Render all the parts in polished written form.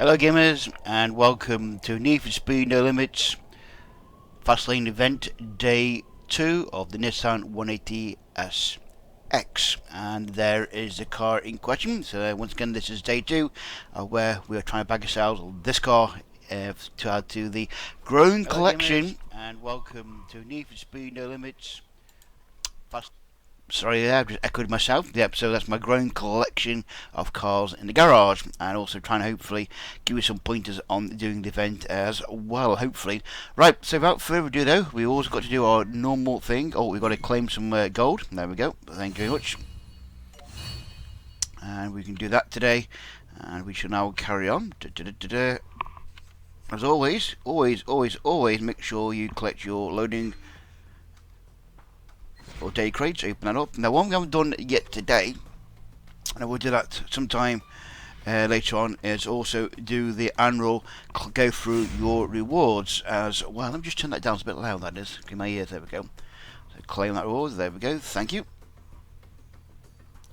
Hello gamers and welcome to Need for Speed No Limits Fastlane event day 2 of the Nissan 180SX, and there is the car in question. So once again this is day 2 where we are trying to bag ourselves this car to add to the growing collection. And welcome to Need for Speed No Limits Fast. Sorry, yeah, I've just echoed myself. Yep, so that's my growing collection of cars in the garage, and also trying to hopefully give you some pointers on doing the event as well, hopefully. Right, so without further ado though, we also got to do our normal thing. Oh, we've got to claim some gold. There we go. Thank you very much. And we can do that today, and we shall now carry on. As always, always make sure you collect your loading or day crates, open that up. Now, what we haven't done yet today, and we'll do that sometime later on, is also do the annual go through your rewards as well. Let me just turn that down, it's a bit loud, that is. In my ears, there we go. So claim that reward, there we go, thank you.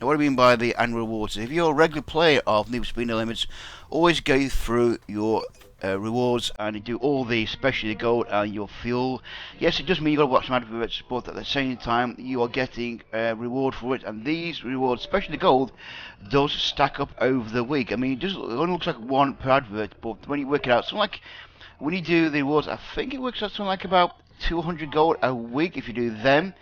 Now, what I mean by the annual rewards is if you're a regular player of Need for Speed No Limits, always go through your rewards and you do all the, especially the gold and your fuel. Yes, it does mean you've got to watch some adverts, but at the same time you are getting a reward for it, and these rewards, especially the gold, does stack up over the week. I mean, it only looks like one per advert, but when you work it out, something like when you do the rewards, I think it works out something like about 200 gold a week if you do them,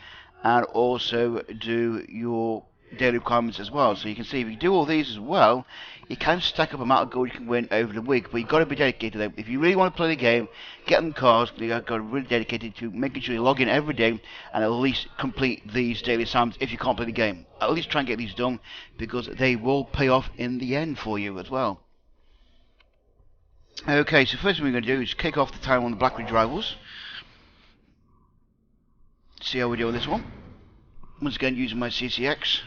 and also do your daily requirements as well. So you can see if you do all these as well, you can stack up amount of gold you can win over the week. But you've got to be dedicated though. If you really want to play the game, get them cars, you've got to be really dedicated to making sure you log in every day and at least complete these daily assignments if you can't play the game. At least try and get these done, because they will pay off in the end for you as well. Okay, so first thing we're going to do is kick off the time on the Blackridge Rivals. See how we do on this one. Once again using my CCX.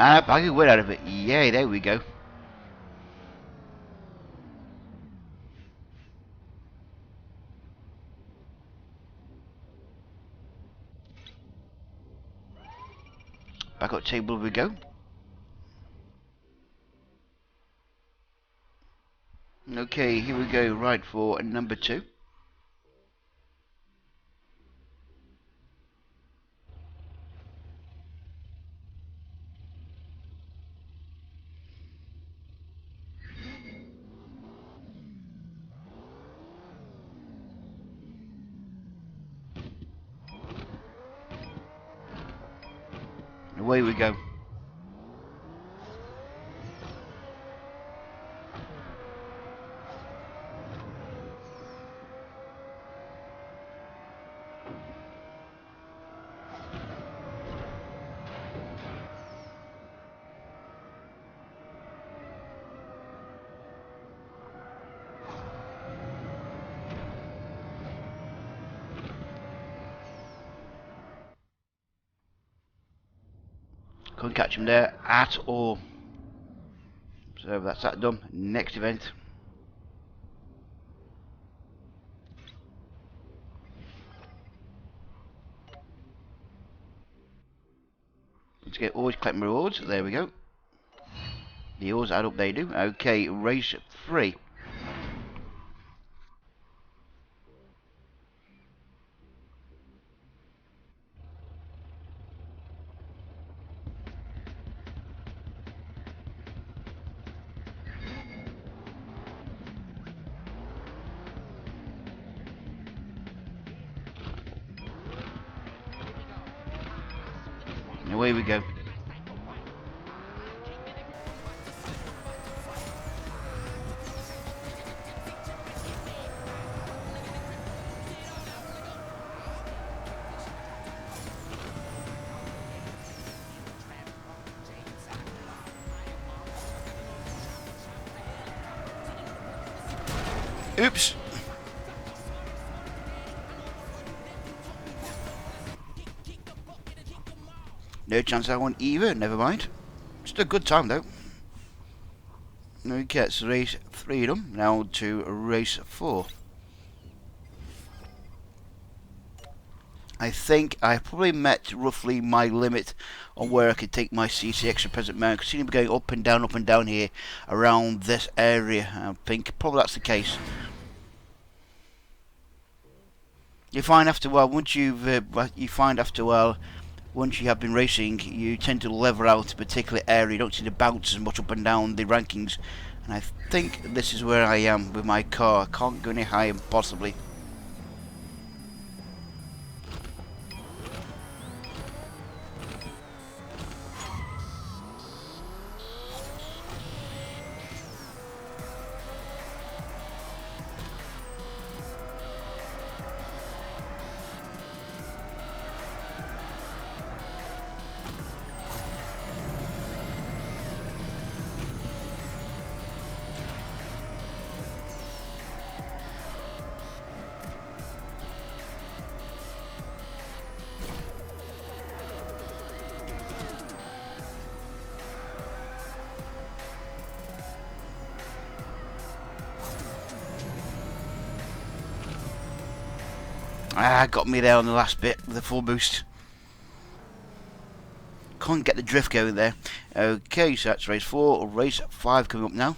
Ah, I get word out of it. Yay, there we go. Back up table we go. Okay, here we go, right, for number 2. Away we go. Couldn't catch him there at all. So that's that done. Next event. Let's get always collect rewards. There we go. The always add up, they do. Okay, race 3. Away we go. Oops. No chance I won either, never mind. Just a good time though. Okay, it's race 3 done. Now to race 4. I think I probably met roughly my limit on where I could take my CCX at present moment. Because I seem to be going up and down here around this area. I think probably that's the case. You find after a while, once you have been racing, you tend to level out a particular area. You don't seem to bounce as much up and down the rankings. And I think this is where I am with my car. I can't go any higher possibly. Got me there on the last bit with a full boost. Can't get the drift going there. Okay, so that's race 4. Race 5 coming up now.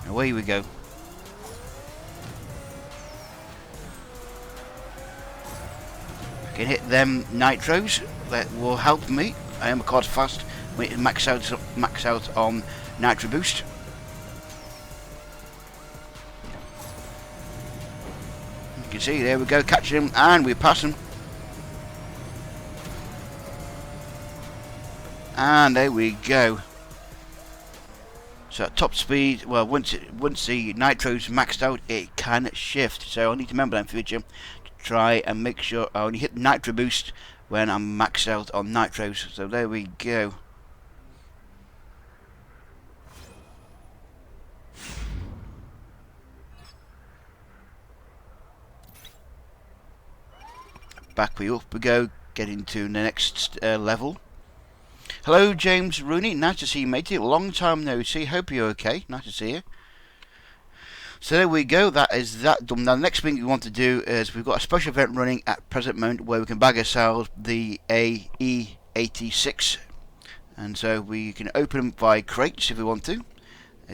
Away we go. I can hit them nitros. That will help me. I am of course fast. Max out on nitro boost. You can see there we go, catching him, and we pass him. And there we go. So at top speed, well, once the nitro's maxed out, it can shift. So I need to remember that in future to try and make sure I only hit the nitro boost when I'm maxed out on nitros. So there we go. Back we up we go, getting to the next level. Hello, James Rooney. Nice to see you, matey. Long time no see. Hope you're okay. Nice to see you. So there we go. That is that done. Now, the next thing we want to do is we've got a special event running at present moment where we can bag ourselves the AE86. And so we can open them by crates if we want to.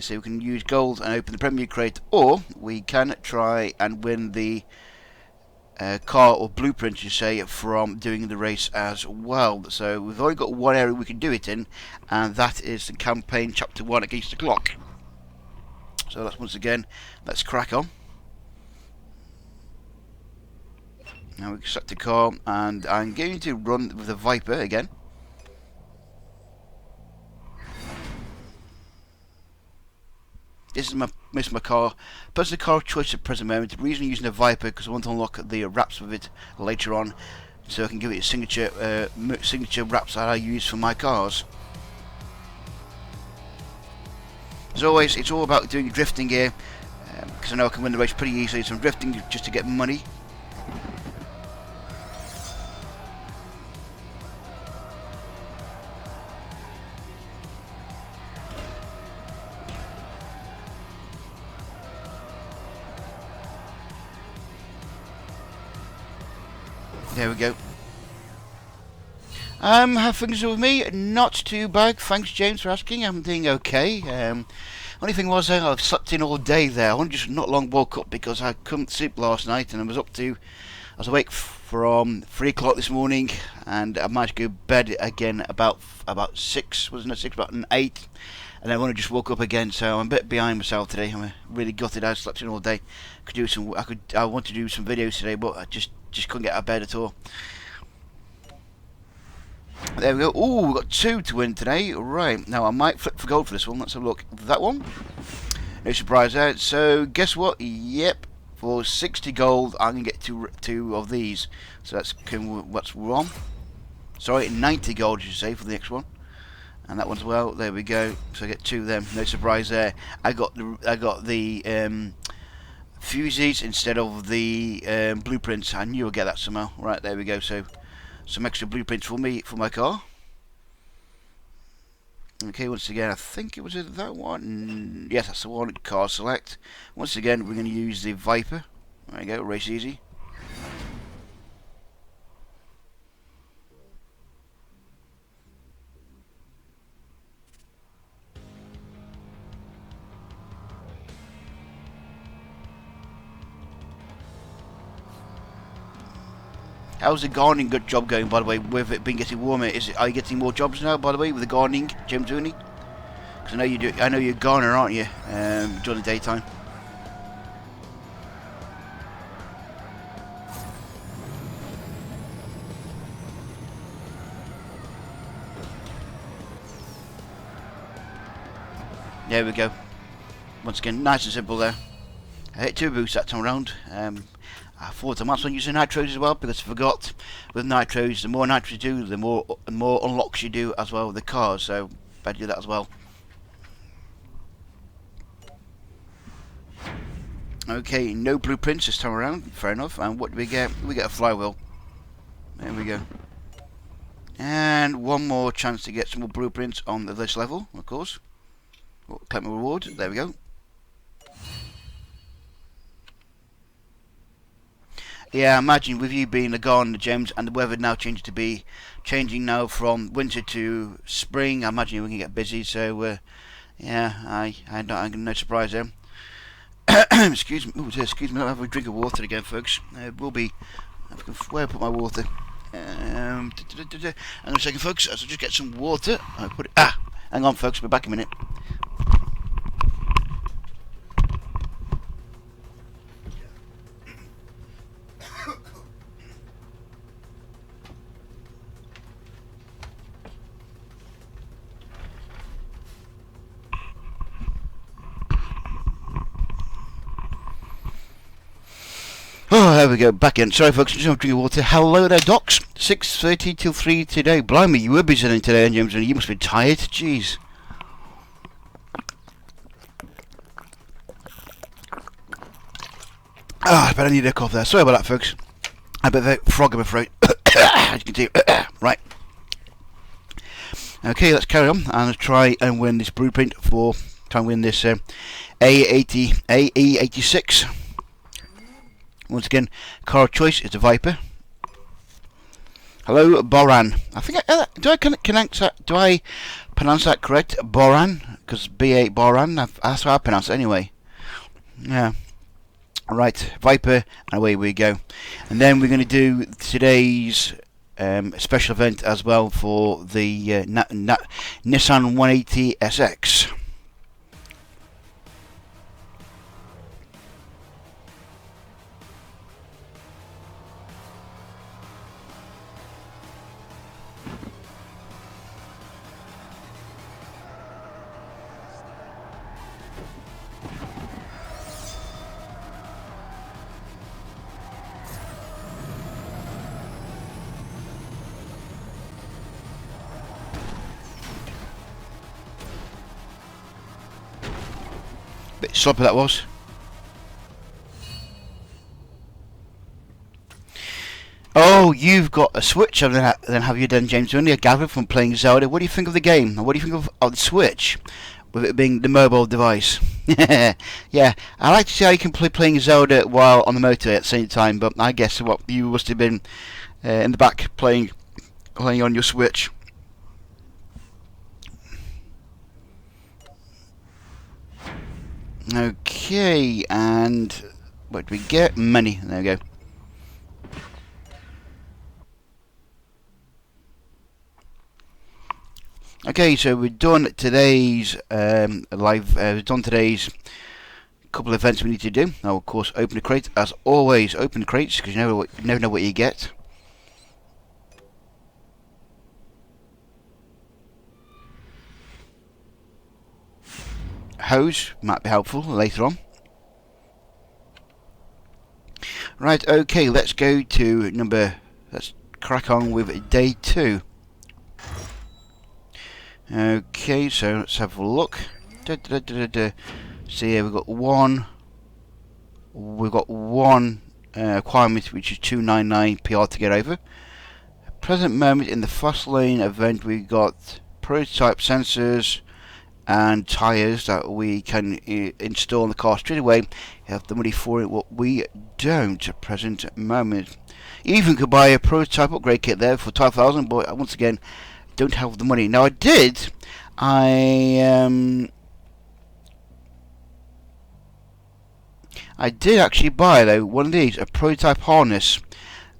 So we can use gold and open the premier crate, or we can try and win the car or blueprint, you say, from doing the race as well. So we've only got one area we can do it in, and that is the campaign chapter 1 against the clock. So that's once again, let's crack on. Now we can set the car, and I'm going to run with the Viper again. This is my car. Personal car choice at present moment. The reason I'm using a Viper because I want to unlock the wraps with it later on, so I can give it a signature wraps that I use for my cars. As always, it's all about doing drifting here, because I know I can win the race pretty easily. So I'm drifting just to get money. There we go. How things with me? Not too bad. Thanks, James, for asking. I'm doing okay. Only thing was, I've slept in all day there. I only just not long woke up because I couldn't sleep last night, and I was up to I was awake from 3 o'clock this morning, and I managed to go to bed again about 6, wasn't it? 6, about 8, and then I only just woke up again. So I'm a bit behind myself today. I'm really gutted. I slept in all day. I want to do some videos today, but I just couldn't get out of bed at all. There we go. Oh, we've got 2 to win today. Right, now I might flip for gold for this one. Let's have a look. That one. No surprise there. So guess what? Yep. For 60 gold, I can get two of these. So that's what's wrong. Sorry, 90 gold, you should say, for the next one. And that one as well. There we go. So I get 2 of them. No surprise there. I got the fuses instead of the blueprints. I knew I'd get that somehow. Right, there we go. So some extra blueprints for my car. Okay, once again, I think it was that one. Yes, that's the one. Car select. Once again, we're going to use the Viper. There you go, race easy. How's the gardening good job going, by the way, with it being getting warmer? Are you getting more jobs now, by the way, with the gardening, James Rooney? Because I know you do. I know you're a gardener, aren't you? During the daytime. There we go. Once again, nice and simple there. I hit 2 boosts that time around. I thought I might use the nitros as well, because I forgot with nitros, the more nitros you do, the more unlocks you do as well with the cars, so better do that as well. Okay, no blueprints this time around, fair enough. And what do we get? We get a flywheel. There we go. And one more chance to get some more blueprints on this level, of course. Collect my reward, there we go. Yeah, imagine with you being a gardener, James, and the weather now changing now from winter to spring. I imagine you're going to get busy. So, yeah, I'm no surprise there. Excuse me. Ooh, excuse me. I'll have a drink of water again, folks. Where I put my water? Hang on a second, folks. I'll just get some water. I'll put it. Hang on, folks. We'll be back in a minute. Oh, there we go, back in. Sorry folks, just drinking water. Hello there, Docs. 6:30 till 3 today. Blimey, you were busy today, James, and you must be tired. Jeez. I bet I need a cough there. Sorry about that, folks. I bet that frog, I'm afraid. As you can see. Right. Okay, let's carry on and try and win this blueprint try and win this AE86. Once again, car of choice is the Viper. Hello, Boran. I think do I pronounce that correct? Boran, because B8 Boran. That's how I pronounce it anyway. Yeah. Right, Viper, and away we go. And then we're going to do today's special event as well for the Nissan 180SX. Bit sloppy that was. Oh, you've got a Switch, then have you done, James? Only I gather from playing Zelda. What do you think of the game? What do you think of the Switch, with it being the mobile device? Yeah, I like to see how you can playing Zelda while on the motorway at the same time. But I guess what you must have been in the back playing on your Switch. Okay, and what do we get? Money. There we go. Okay, so we've done today's we've done today's couple of events we need to do. Now, of course, open the crate. As always, open the crates because you never know what you get. Hose might be helpful later on. Right, okay, let's go to let's crack on with day 2. Okay, so let's have a look. So yeah, we've got one requirement, which is 299 PR to get over. Present moment in the fast lane event, we got prototype sensors and tyres that we can install in the car straight away. Have the money for it. What we don't at present moment. Even could buy a prototype upgrade kit there for 12,000, but once again, don't have the money. Now I did actually buy though one of these, a prototype harness.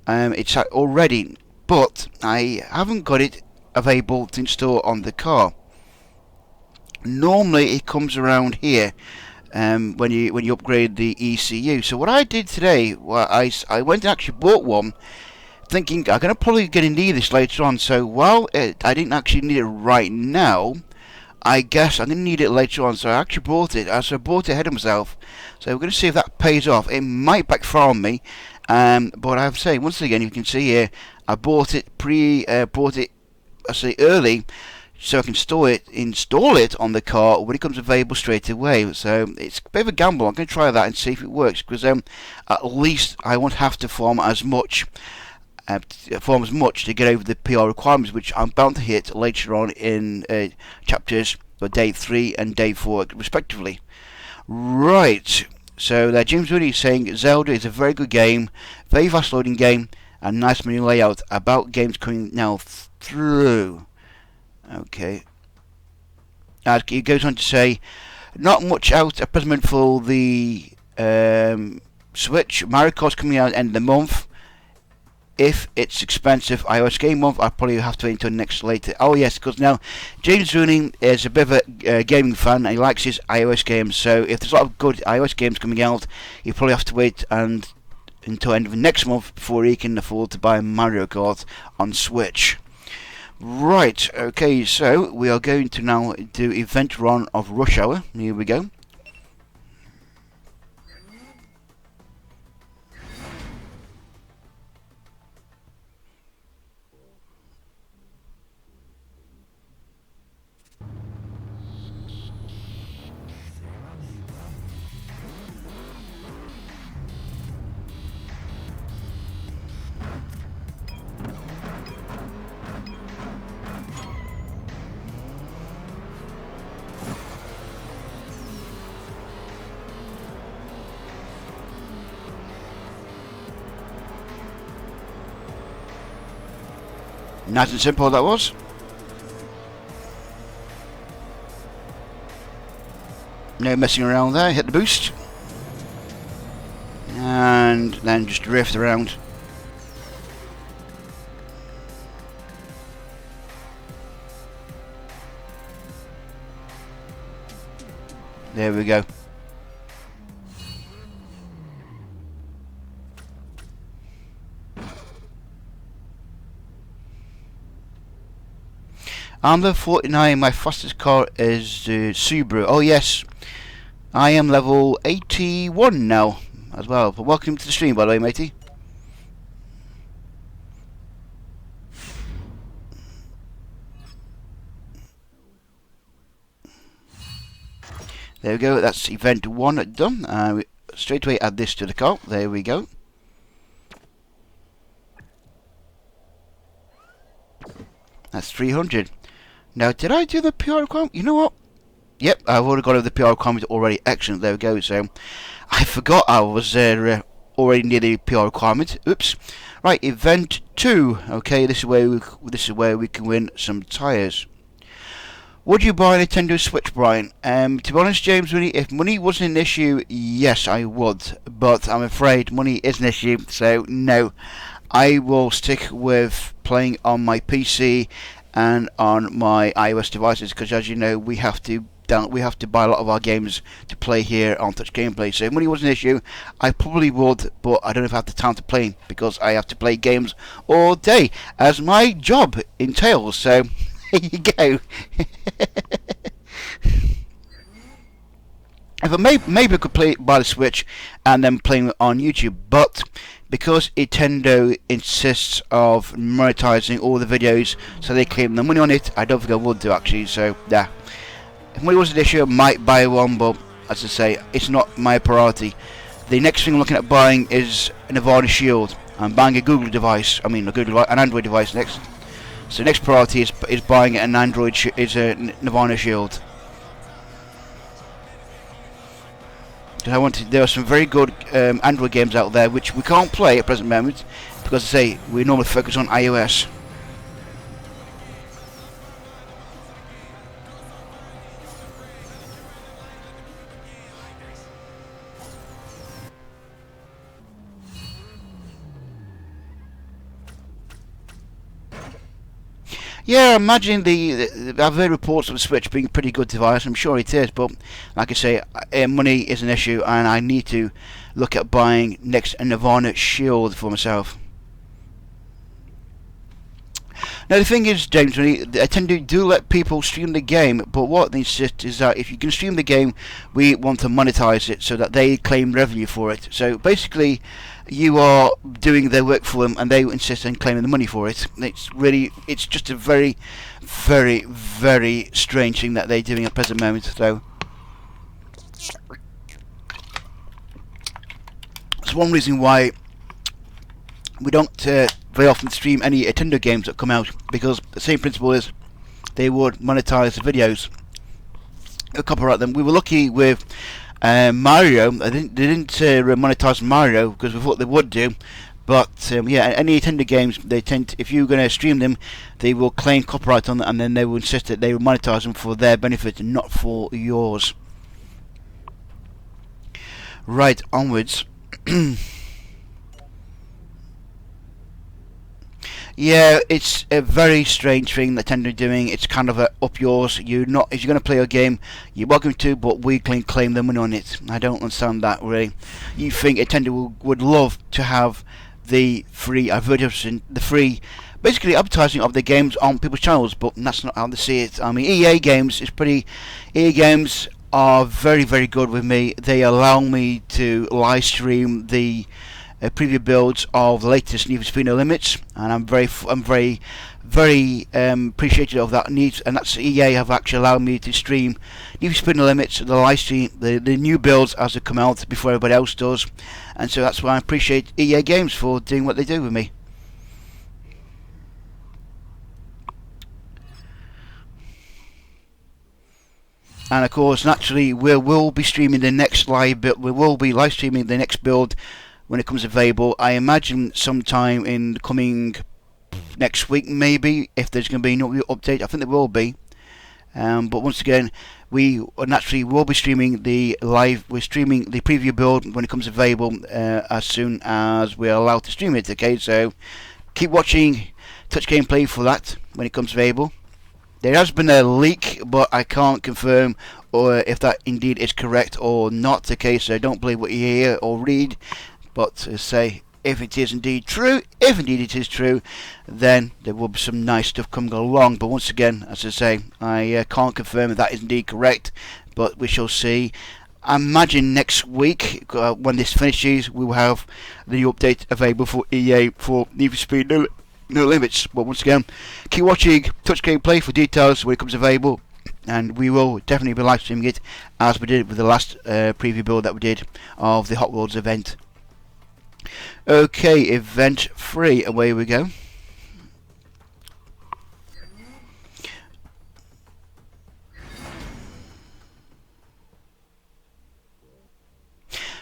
It's already, but I haven't got it available to install on the car. Normally it comes around here when you upgrade the ECU. So what I did today, well, I went and actually bought one, thinking I'm gonna probably need this later on. So while I didn't actually need it right now, I guess I'm gonna need it later on. So I actually bought it. So I bought it ahead of myself. So we're gonna see if that pays off. It might backfire on me, but I have to say, once again, you can see here, I bought it early, so I can install it on the car when it comes available straight away. So it's a bit of a gamble. I'm going to try that and see if it works, because at least I won't have to farm as much to get over the PR requirements, which I'm bound to hit later on in chapters for day 3 and day 4 respectively. Right, so James Woody is saying Zelda is a very good game, very fast loading game, and nice menu layout. About games coming now through. Okay. He goes on to say, not much out at present for the Switch. Mario Kart's coming out at the end of the month. If it's expensive iOS game month, I'll probably have to wait until next later. Oh yes, because now James Rooney is a bit of a gaming fan and he likes his iOS games. So if there's a lot of good iOS games coming out, he'll probably have to wait until end of next month before he can afford to buy Mario Kart on Switch. Right, okay, so we are going to now do event run of Rush Hour. Here we go. Nice and simple that was. No messing around there, hit the boost. And then just drift around. There we go. I'm level 49, my fastest car is Subaru. Oh yes, I am level 81 now as well. But welcome to the stream, by the way, matey. There we go, that's event 1 done. We straight away add this to the car. There we go. That's 300. Now, did I do the PR requirement? You know what? Yep, I've already got over the PR requirement already. Excellent, there we go. So, I forgot I was already near the PR requirement. Oops. Right, event 2. Okay, this is where we can win some tyres. Would you buy a Nintendo Switch, Brian? To be honest, James, if money wasn't an issue, yes, I would. But I'm afraid money is an issue, so no. I will stick with playing on my PC and on my iOS devices, because as you know, we have to buy a lot of our games to play here on Touch Gameplay. So if money was an issue, I probably would, but I don't know if I have the time to play because I have to play games all day, as my job entails. So there you go. If I maybe I could play it by the Switch and then playing it on YouTube, but because Nintendo insists of monetizing all the videos so they claim the money on it, I don't think I would do actually. So yeah, if money was an issue, I might buy one, but as I say, it's not my priority. The next thing I'm looking at buying is a Nirvana Shield. I'm buying a Google device. I mean an Android device next. So next priority is buying an Android a Nirvana Shield. There are some very good Android games out there which we can't play at present moment because, I say, we normally focus on iOS. Yeah, imagine I've heard reports of the Switch being a pretty good device. I'm sure it is, but like I say, money is an issue, and I need to look at buying next a Nirvana Shield for myself. Now the thing is, James, I tend to do let people stream the game, but what they insist is that if you can stream the game, we want to monetize it so that they claim revenue for it. So basically, you are doing their work for them, and they insist on claiming the money for it. It's just a very, very, very strange thing that they're doing at present moment. So it's one reason why we don't very often stream any Nintendo games that come out, because the same principle is they would monetize the videos, copyright them. We were lucky with Mario. They didn't monetize Mario because we thought they would do, but yeah, any Nintendo games, they tend if you're going to stream them, they will claim copyright on them, and then they will insist that they will monetize them for their benefit and not for yours. Right, onwards. Yeah, it's a very strange thing that Nintendo are doing. It's kind of up yours. If you're going to play a game, you're welcome to, but we can claim the money on it. I don't understand that really. You think Nintendo would love to have the free advertising, basically advertising of the games on people's channels, but that's not how they see it. I mean, EA games are very, very good with me. They allow me to live stream the preview builds of the latest Need for Speed No Limits, and I'm very appreciative of that need. And that's EA have actually allowed me to stream Need for Speed No Limits, the live stream, the new builds as they come out before everybody else does, and so that's why I appreciate EA Games for doing what they do with me. And of course, naturally, we will be streaming the next live build. We will be live streaming the next build when it comes available. I imagine sometime in the coming next week, maybe, if there's going to be no update. I think there will be. But once again, we naturally will be streaming the preview build when it comes available as soon as we're allowed to stream it. Okay, so keep watching Touch Gameplay for that when it comes available. There has been a leak, but I can't confirm or if that indeed is correct or not. Okay, so don't believe what you hear or read, but say if it is indeed true, if indeed it is true, then there will be some nice stuff coming along. But once again, as I say, I can't confirm if that is indeed correct, but we shall see. I imagine next week, when this finishes, we will have the update available for EA for Need for Speed No Limits. But once again, keep watching Touch Gameplay for details when it comes available, and we will definitely be live streaming it as we did with the last preview build that we did of the Hot Wheels event. Okay, event 3, away we go.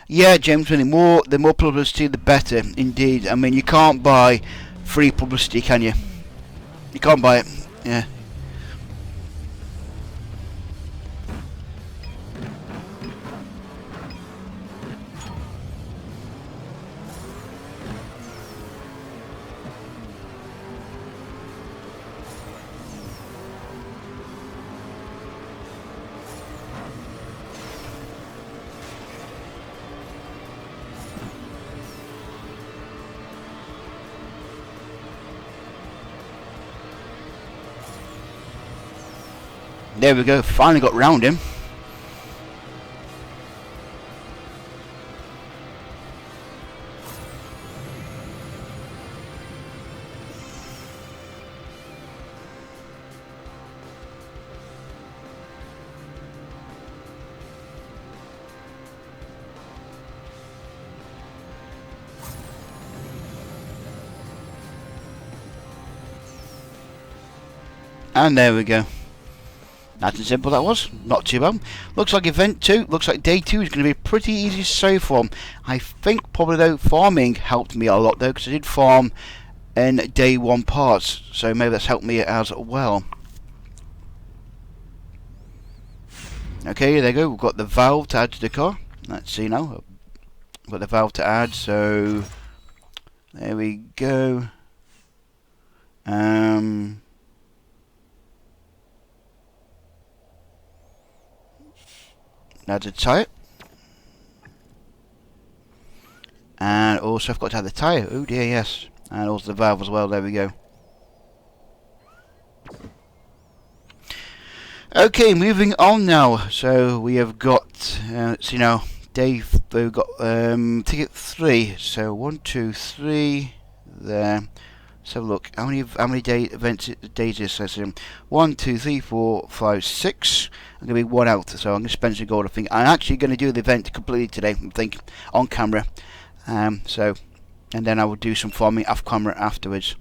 Yeah, James, the more publicity, the better. Indeed, I mean, you can't buy free publicity, can you? You can't buy it. Yeah. There we go, finally got round him. And there we go. Nice and simple that was. Not too bad. Looks like event 2. Looks like day 2 is going to be pretty easy so far. I think probably though farming helped me a lot though, because I did farm in day 1 parts. So maybe that's helped me as well. Okay, there you go. We've got the valve to add to the car. Let's see now. We've got the valve to add. So there we go. Add a tyre, and also I've got to add the tyre. Oh dear, yes, and also the valve as well. There we go. Okay, moving on now. So we have got, let's see now, Dave. We've got ticket 3. So 1, 2, 3 there. Let's have a look. How many days is this? 1, 2, 3, 4, 5, 6. I'm going to be 1 out, so I'm going to spend some gold. I think I'm actually going to do the event completely today. I think on camera. And then I will do some farming off camera afterwards.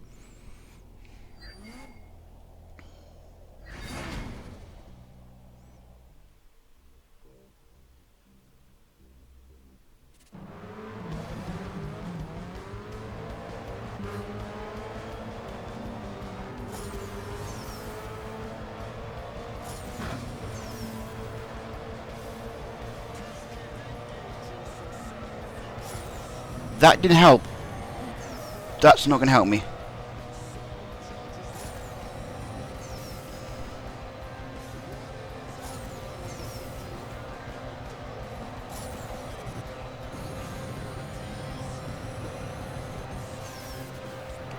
That didn't help. That's not going to help me.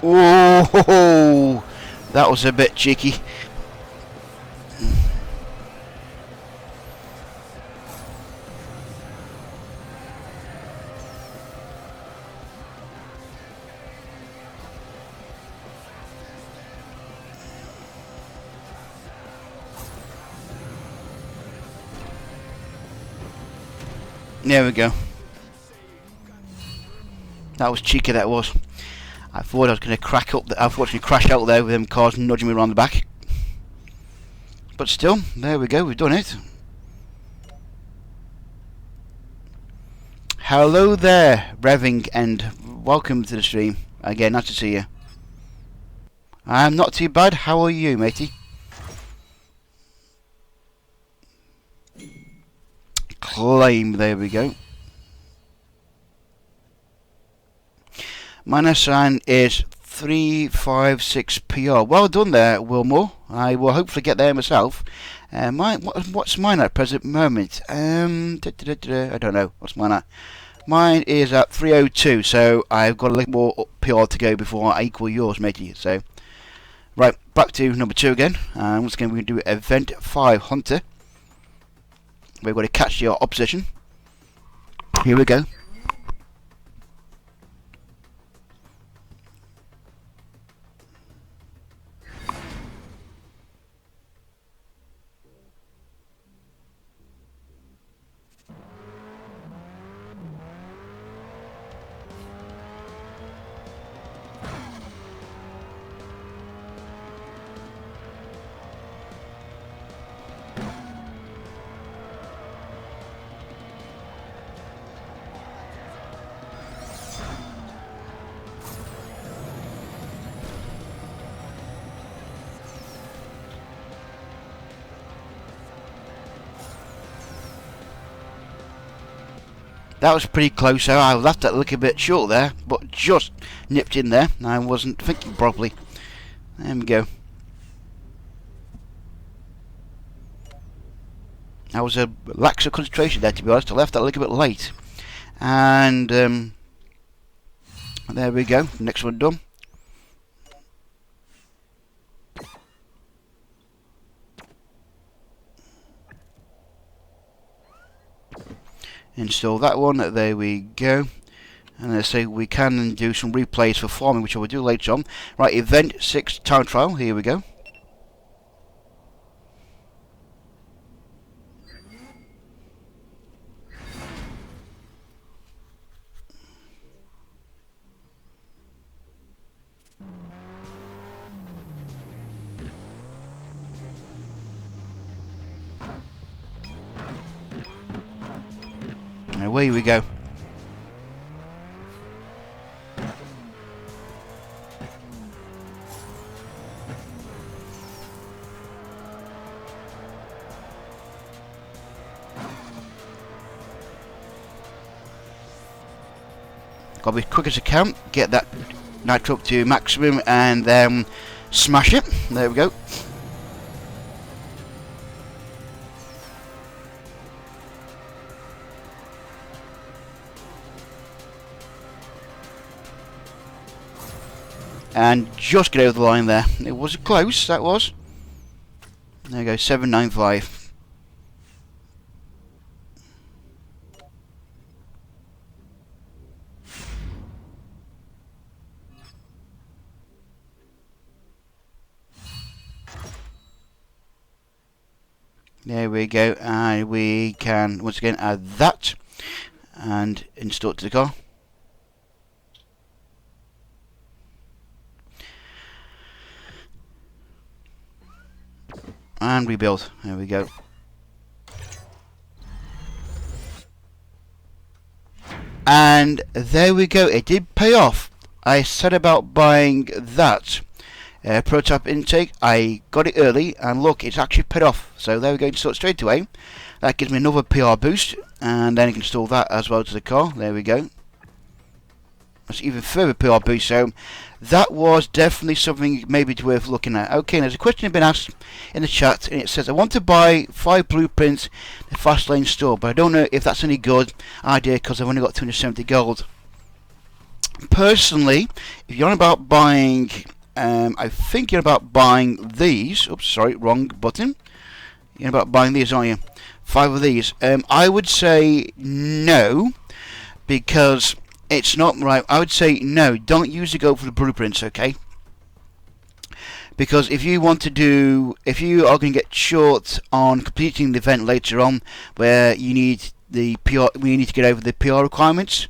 Oh, that was a bit cheeky. There we go. That was cheeky, that was. I thought I was going to crack up. I thought I'd crash out there with them cars nudging me around the back. But still, there we go. We've done it. Hello there, Revving, and welcome to the stream. Again, nice to see you. I'm not too bad. How are you, matey? Claim, there we go. My Nissan is 356 PR. Well done there, Wilmore. I will hopefully get there myself. What's mine at present moment? I don't know. What's mine at? Mine is at 302, so I've got a little more PR to go before I equal yours, matey. So, right, back to number 2 again. Once again, we're going to do Event 5 Hunter. We've got to catch the opposition. Here we go. That was pretty close, so I left that a little bit short there, but just nipped in there. I wasn't thinking properly. There we go. I was a lax of concentration there, to be honest. I left that a little bit late. And there we go. Next one done. Install that one. There we go. And let's say we can do some replays for farming, which I will do later on. Right, event 6 time trial. Here we go. And away we go. Got to be quick as I can, get that nitro up to maximum and then smash it. There we go. And just get over the line there. It was close, that was. There we go, 795. There we go, and we can once again add that and install it to the car. And rebuild. There we go. And there we go. It did pay off. I said about buying that prototype intake. I got it early, and look, it's actually paid off. So there we go. Install it straight away. That gives me another PR boost, and then I can install that as well to the car. There we go. That's even further PR boost. So that was definitely something maybe worth looking at. Okay, there's a question been asked in the chat, and it says, I want to buy 5 blueprints in the fast lane store, but I don't know if that's any good idea because I've only got 270 gold. Personally, if you're on about buying, I think you're about buying these. Oops, sorry, wrong button. You're about buying these, aren't you? 5 of these. I would say no, because it's not right. I would say no, don't use the gold for the blueprints, okay? Because if you want to do, if you are going to get short on completing the event later on, where you need the PR, we need to get over the PR requirements,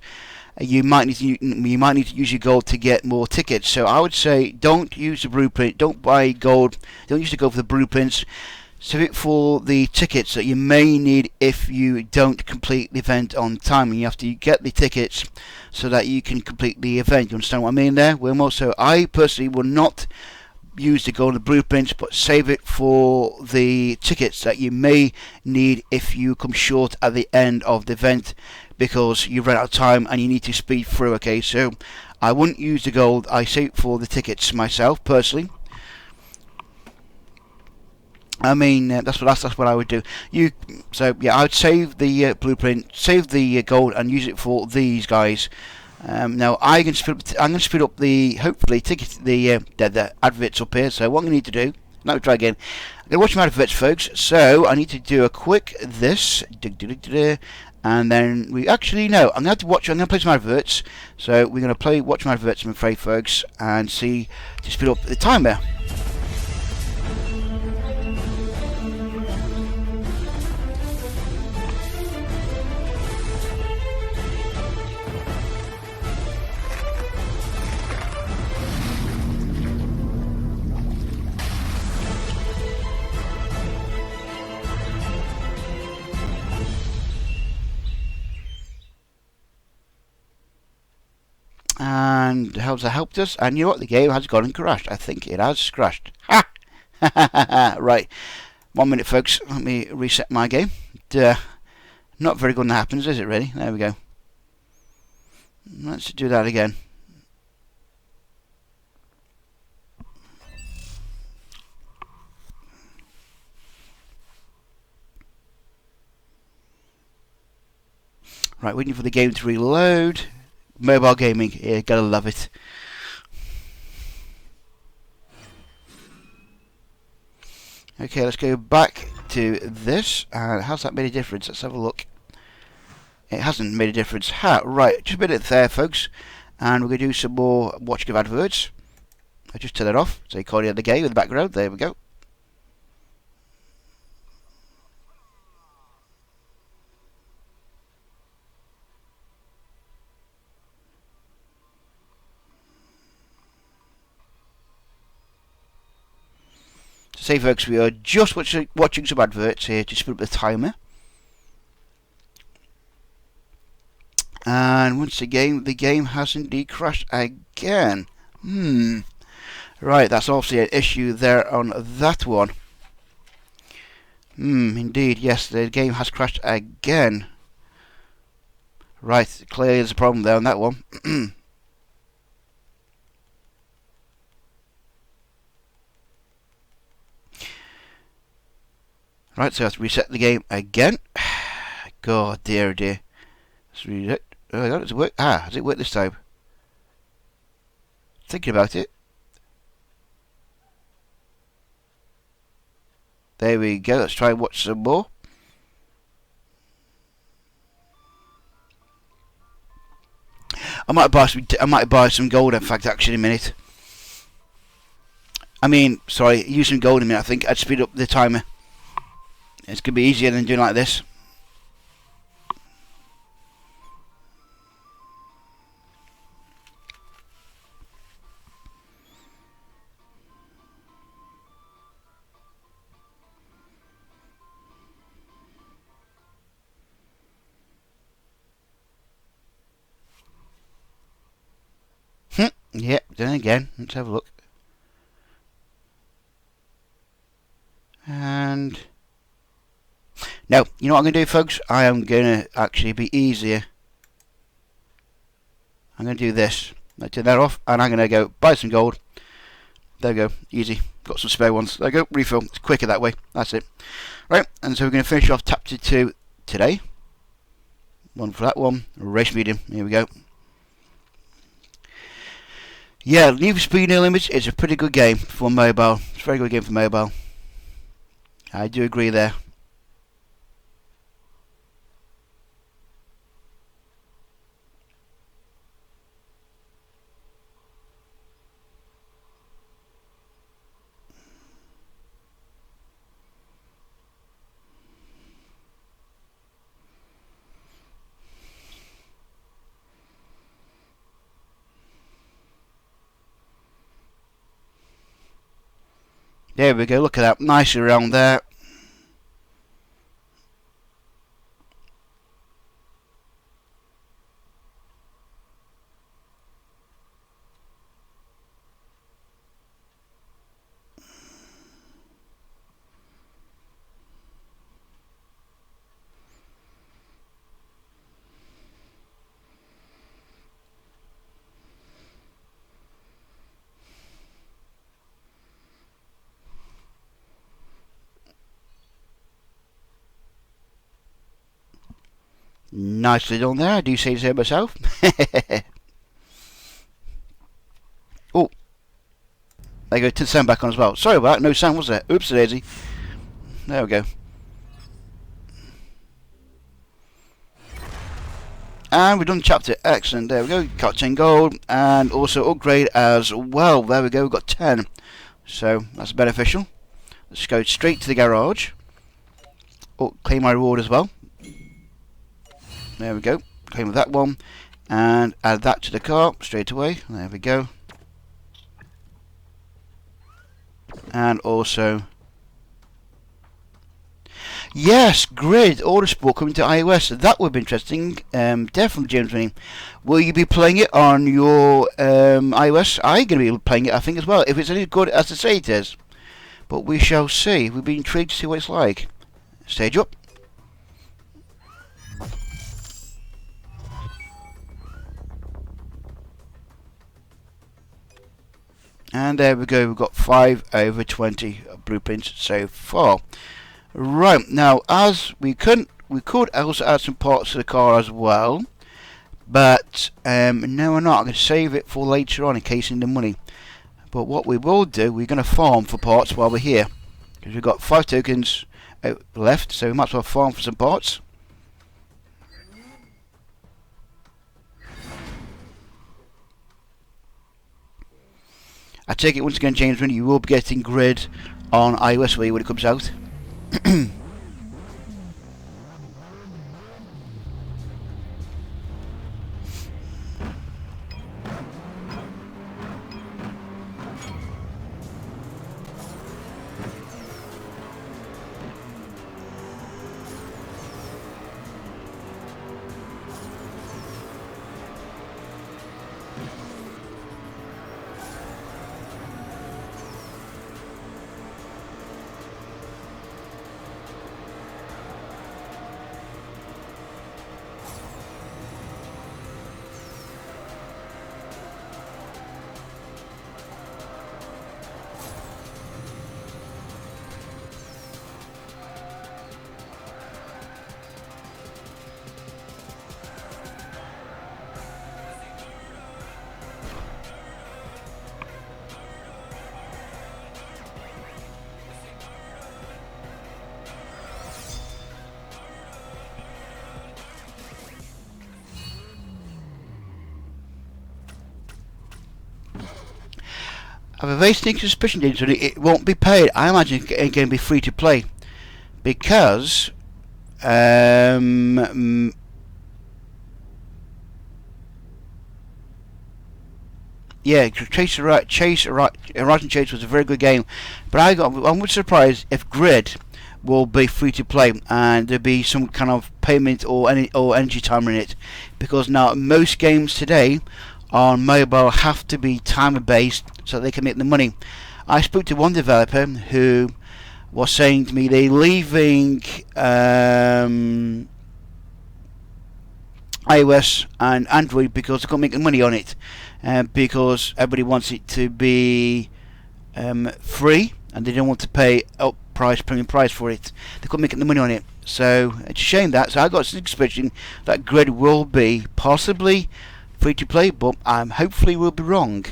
you might need to use your gold to get more tickets. So I would say don't use the blueprint, don't buy gold, don't use the gold for the blueprints. Save it for the tickets that you may need if you don't complete the event on time, and you have to get the tickets so that you can complete the event. You understand what I mean there, Wilmo? So I personally will not use the gold and blueprints, but save it for the tickets that you may need if you come short at the end of the event because you've run out of time and you need to speed through. Okay, so I wouldn't use the gold. I save it for the tickets myself personally. I mean, that's what I would do. So yeah, I would save the blueprint, save the gold, and use it for these guys. Now I'm going to speed up the hopefully the adverts up here. So what I'm going to need to do, let me try again. I'm going to watch my adverts, folks. So I need to do a quick this, and then we actually no. I'm going to have to watch. I'm going to play some adverts. So we're going to watch my adverts, I'm afraid, folks, and see to speed up the timer. And how's that helped us? And you know what? The game has gone and crashed. I think it has crashed. Ha! Right. 1 minute, folks. Let me reset my game. Not very good when that happens, is it, really? There we go. Let's do that again. Right, waiting for the game to reload. Mobile gaming, yeah, gotta love it. Okay, let's go back to this. How's that made a difference? Let's have a look. It hasn't made a difference. Right, just a minute there, folks, and we're going to do some more watching of adverts. I just turn it off, so you can't hear the game in the background. There we go. So say, folks, we are just watching some adverts here to speed up the timer. And once again, the game has indeed crashed again. Right, that's obviously an issue there on that one. Indeed, yes, the game has crashed again. Right, clearly there's a problem there on that one. Right, so I have to reset the game again. God, dear, dear. Let's read it. Does it work? Has it worked this time? Thinking about it. There we go. Let's try and watch some more. I might buy some gold. In fact, actually, in a minute. I mean, sorry, use some gold in a minute. I think I'd speed up the timer. It's gonna be easier than doing like this. Yep, then again, let's have a look. And no, you know what I'm going to do, folks? I am going to actually be easier. I'm going to do this. I turn that off, and I'm going to go buy some gold. There we go, easy. Got some spare ones. There we go, refill. It's quicker that way. That's it. Right, and so we're going to finish off chapter 2 today. One for that one. Race medium. Here we go. Yeah, Need for Speed No Limits is a pretty good game for mobile. It's a very good game for mobile. I do agree there. There we go, look at that, nice around there. Nicely done there, I do say so myself. Oh, there you go, turn the sound back on as well. Sorry about that, no sound was there. Oops, daisy. There we go. And we've done chapter, excellent, there we go, got 10 gold, and also upgrade as well, there we go, we've got 10. So, that's beneficial. Let's go straight to the garage. Oh, claim my reward as well. There we go, claim that one, and add that to the car straight away, there we go. And also, yes, Grid Autosport coming to iOS, that would be interesting, definitely James Winning. Will you be playing it on your iOS? I'm going to be playing it I think as well, if it's as good as they say it is. But we shall see, we'll be intrigued to see what it's like. Stage up. And there we go, we've got 5 over 20 blueprints so far. Right, now as we could also add some parts to the car as well. But no, we're not. I'm going to save it for later on in case in the money. But what we will do, we're going to farm for parts while we're here. Because we've got 5 tokens left, so we might as well farm for some parts. I take it once again, James, when you will be getting Grid on iOS for you when it comes out. I have a very sneaky suspicion, James, that it won't be paid. I imagine it's going to be free to play because yeah, Horizon Chase was a very good game, but I'm surprised if Grid will be free to play and there'll be some kind of payment or energy timer in it, because now most games today on mobile have to be timer based so they can make the money. I spoke to one developer who was saying to me they're leaving iOS and Android because they can't make the money on it, because everybody wants it to be free and they don't want to pay premium price for it. They couldn't make the money on it, so it's a shame that. So I got some suspicion that Grid will be possibly free to play, but hopefully we'll be wrong.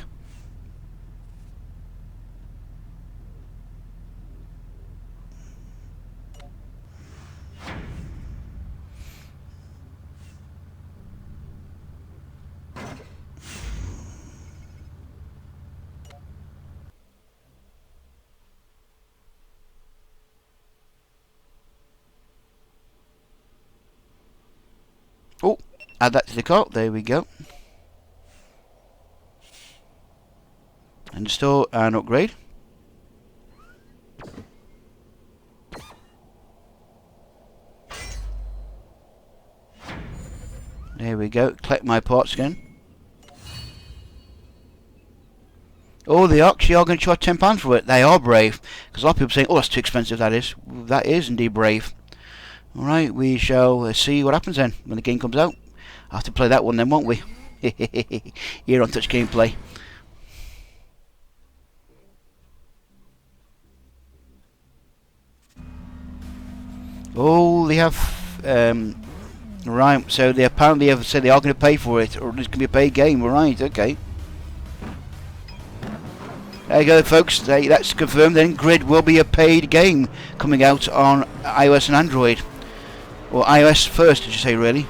Oh, add that to the cart. There we go. Install and upgrade. There we go. Collect my parts again. Oh, they actually are going to charge £10 for it. They are brave, because a lot of people are saying, "Oh, that's too expensive." That is. That is indeed brave. All right, we shall see what happens then when the game comes out. I'll have to play that one then, won't we? Here on Touch Gameplay. Oh, they have. Right, so they apparently have said they are going to pay for it, or it's going to be a paid game. Right, okay. There you go, folks. That's confirmed. Then Grid will be a paid game coming out on iOS and Android, or iOS first, did you say? Really?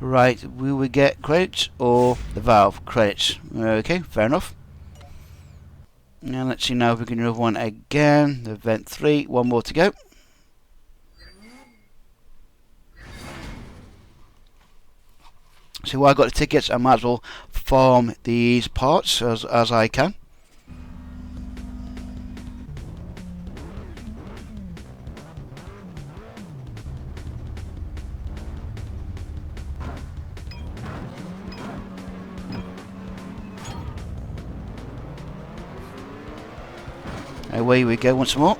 Right, we will get credits or the Valve credits. Okay, fair enough. Now let's see now if we can do another one again. Event 3, one more to go. So while I got the tickets, I might as well farm these parts as I can. Away we go once more.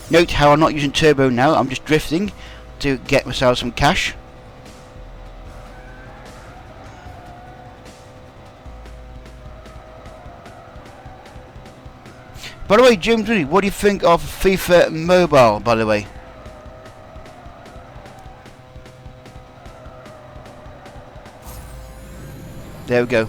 Note how I'm not using turbo now, I'm just drifting to get myself some cash. By the way, James, what do you think of FIFA Mobile, by the way? There we go.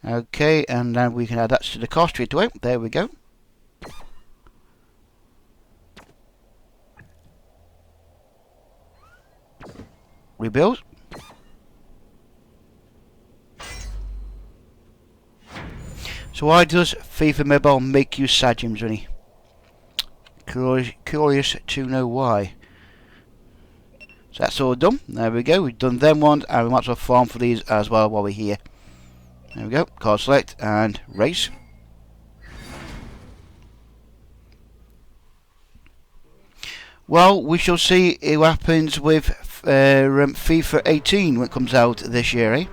Okay, and then we can add that to the car straight away. There we go. Rebuild. So why does FIFA Mobile make you sad, James Winnie? Curious to know why. So that's all done. There we go. We've done them ones, and we might as well farm for these as well while we're here. There we go. Car select and race. Well, we shall see what happens with FIFA 18 when it comes out this year, eh?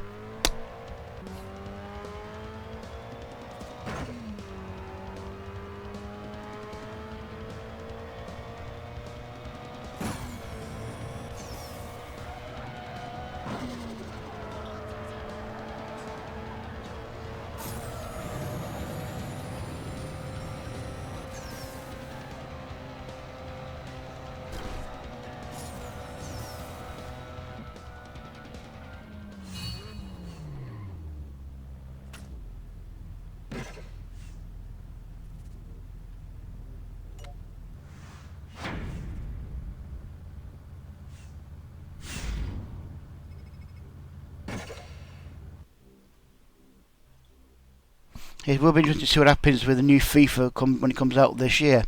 It will be interesting to see what happens with the new FIFA when it comes out this year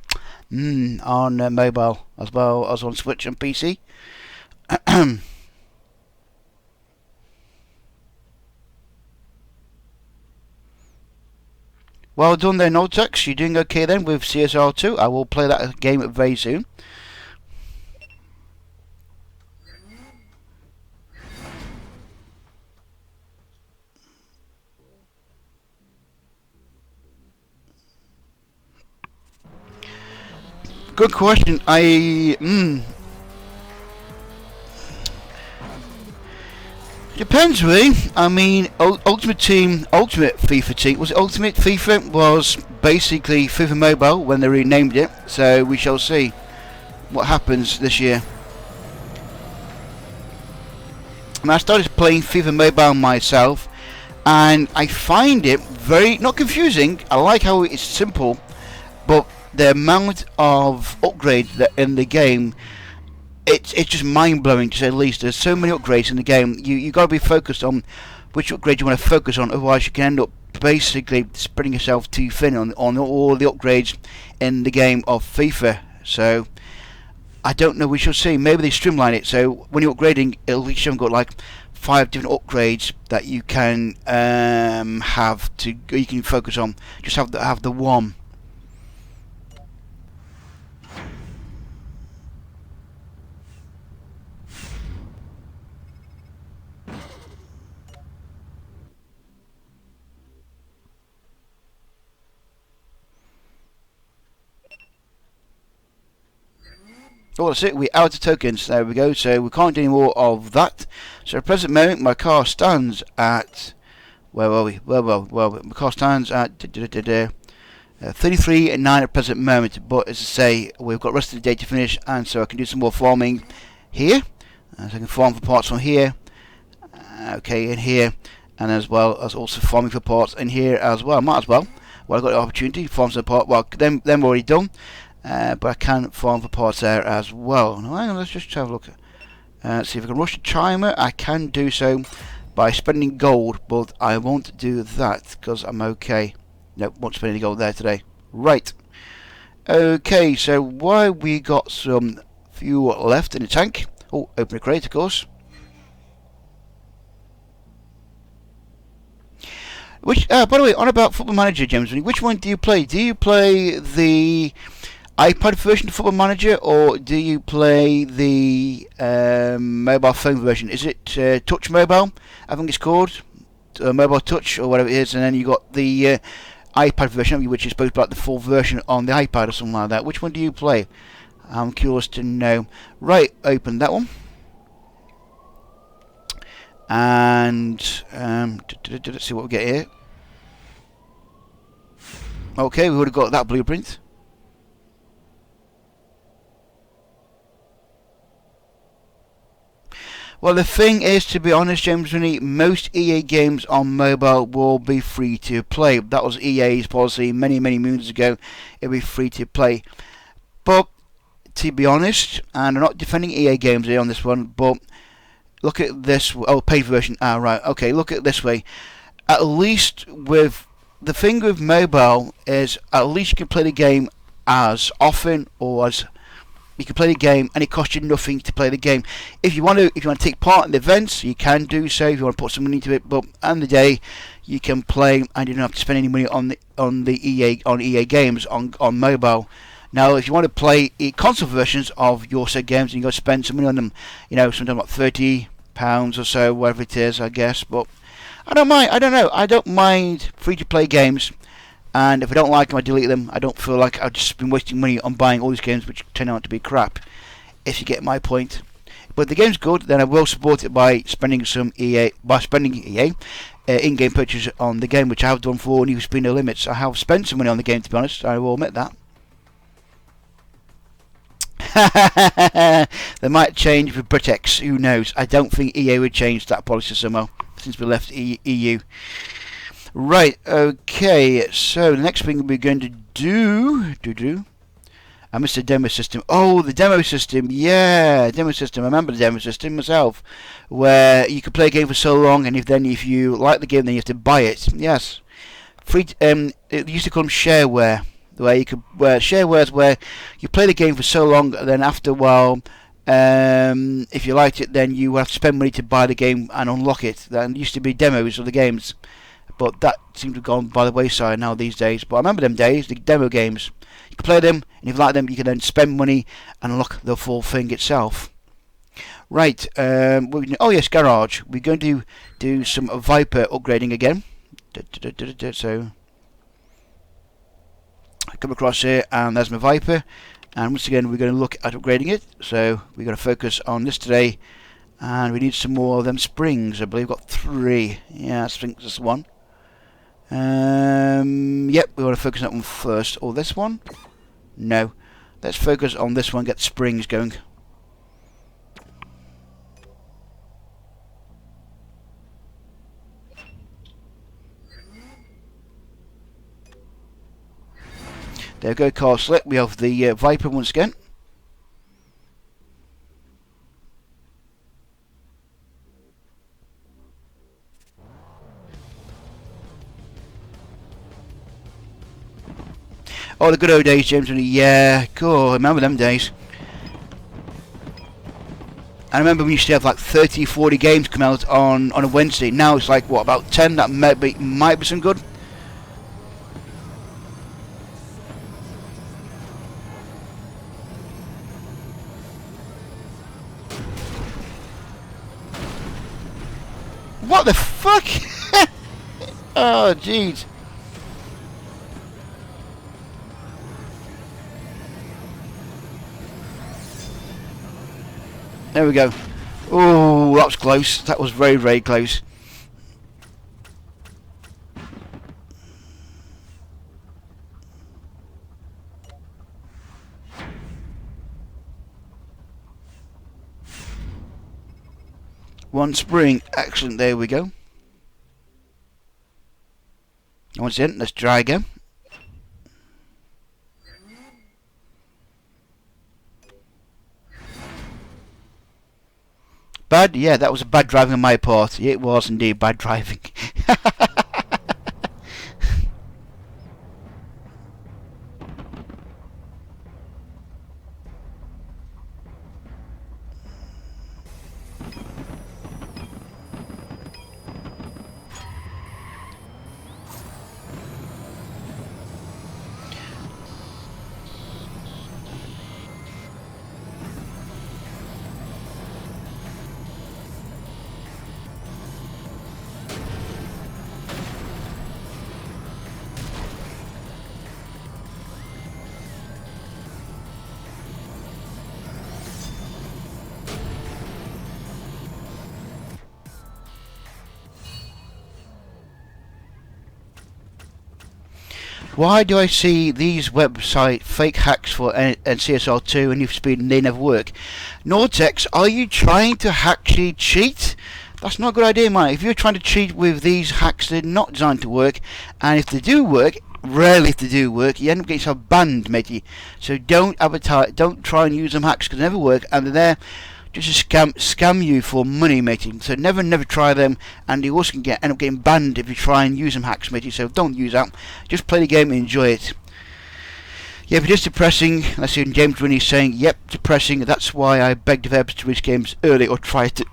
on mobile as well as on Switch and PC. Well done there, Noltex. You're doing okay then with CSR2. I will play that game very soon. Good question. Depends really. I mean, Ultimate FIFA Team was Ultimate FIFA was basically FIFA Mobile when they renamed it. So we shall see what happens this year. And I started playing FIFA Mobile myself, and I find it very not confusing. I like how it's simple, but the amount of upgrades that in the game, it's just mind blowing to say the least. There's so many upgrades in the game. You got to be focused on which upgrade you want to focus on. Otherwise, you can end up basically spreading yourself too thin on all the upgrades in the game of FIFA. So I don't know. We shall see. Maybe they streamline it so when you're upgrading, at least you've got like 5 different upgrades that you can you can focus on. Just have the one. Oh, that's it. We're out of tokens. There we go. So we can't do any more of that. So at the present moment, my car stands at... Where are we? Well, my car stands at 33 and 9 at present moment. But as I say, we've got the rest of the day to finish, and so I can do some more farming here. So I can farm for parts from here. Okay, in here, and as well as also farming for parts in here as well. Might as well. Well, I've got the opportunity to farm some parts. Well, them already done. But I can farm for parts there as well. Now, hang on, let's just have a look. See if I can rush the timer. I can do so by spending gold, but I won't do that because I'm okay. Nope, won't spend any gold there today. Right. Okay, so why we got some fuel left in the tank. Oh, open a crate, of course. Which, by the way, on about Football Manager, James, which one do you play? Do you play the iPad version of Football Manager, or do you play the mobile phone version? Is it Touch Mobile? I think it's called Mobile Touch or whatever it is, and then you got the iPad version, which is supposed to be like the full version on the iPad or something like that. Which one do you play? I'm curious to know. Right, open that one, and let's see what we get here. Okay, we would have got that blueprint. Well, the thing is, to be honest, James, most EA games on mobile will be free to play. That was EA's policy many moons ago. It'll be free to play. But to be honest, and I'm not defending EA games here on this one, but look at this. Oh, paid version. Ah, right. Okay, look at it this way. At least with the thing with mobile is, at least you can play the game as often or as. You can play the game, and it costs you nothing to play the game. If you want to take part in the events, you can do so. If you want to put some money into it, but at the end of the day, you can play, and you don't have to spend any money on EA games on mobile. Now, if you want to play console versions of your said games, you got to spend some money on them. You know, sometimes like £30 or so, whatever it is, I guess. But I don't mind. I don't know. I don't mind free-to-play games. And if I don't like them, I delete them. I don't feel like I've just been wasting money on buying all these games which turn out to be crap, if you get my point. But if the game's good, then I will support it by spending EA in-game purchases on the game, which I have done for Need for Speed No Limits. I have spent some money on the game, to be honest. I will admit that. They might change with Britex. Who knows? I don't think EA would change that policy somehow since we left EU. Right, okay, so the next thing we're going to do, I missed the demo system. Oh, the demo system, yeah, demo system. I remember the demo system myself, where you could play a game for so long, and if you like the game, then you have to buy it. Yes, free. It used to call them shareware, where you could sharewares where you play the game for so long, and then after a while, if you liked it, then you would have to spend money to buy the game and unlock it. That used to be demos of the games. But that seems to have gone by the wayside now these days. But I remember them days, the demo games. You can play them, and if you like them, you can then spend money and unlock the full thing itself. Right, oh yes, garage. We're going to do some Viper upgrading again. So, I come across here, and there's my Viper. And once again, we're going to look at upgrading it. So, we're going to focus on this today. And we need some more of them springs. I believe we've got 3. Yeah, I think this one. Yep, we want to focus on that one first. Or this one? No. Let's focus on this one, get springs going. There we go, car select. We have the Viper once again. Oh, the good old days, James. Yeah, cool. I remember them days. I remember we used to have like 30, 40 games come out on a Wednesday. Now it's like, what, about 10? That might be some good. What the fuck? Oh, jeez. There we go. Oh, that was close. That was very, very close. One spring. Excellent. There we go. Once in, let's try again. Bad? Yeah, that was a bad driving on my part. It was indeed bad driving. Why do I see these website fake hacks for CSR2 and Need for Speed and they never work? Nortex, are you trying to actually cheat? That's not a good idea, man. If you're trying to cheat with these hacks, they're not designed to work. And if they do work, rarely if they do work, you end up getting yourself banned, matey. So don't advertise, don't try and use them hacks because they never work and they're there just to scam you for money, matey. So never try them, and you also can end up getting banned if you try and use them hacks, matey. So don't use that. Just play the game and enjoy it. Yeah, but it's depressing. Let's see, James Rooney saying, "Yep, depressing. That's why I beg developers to release games early or try to."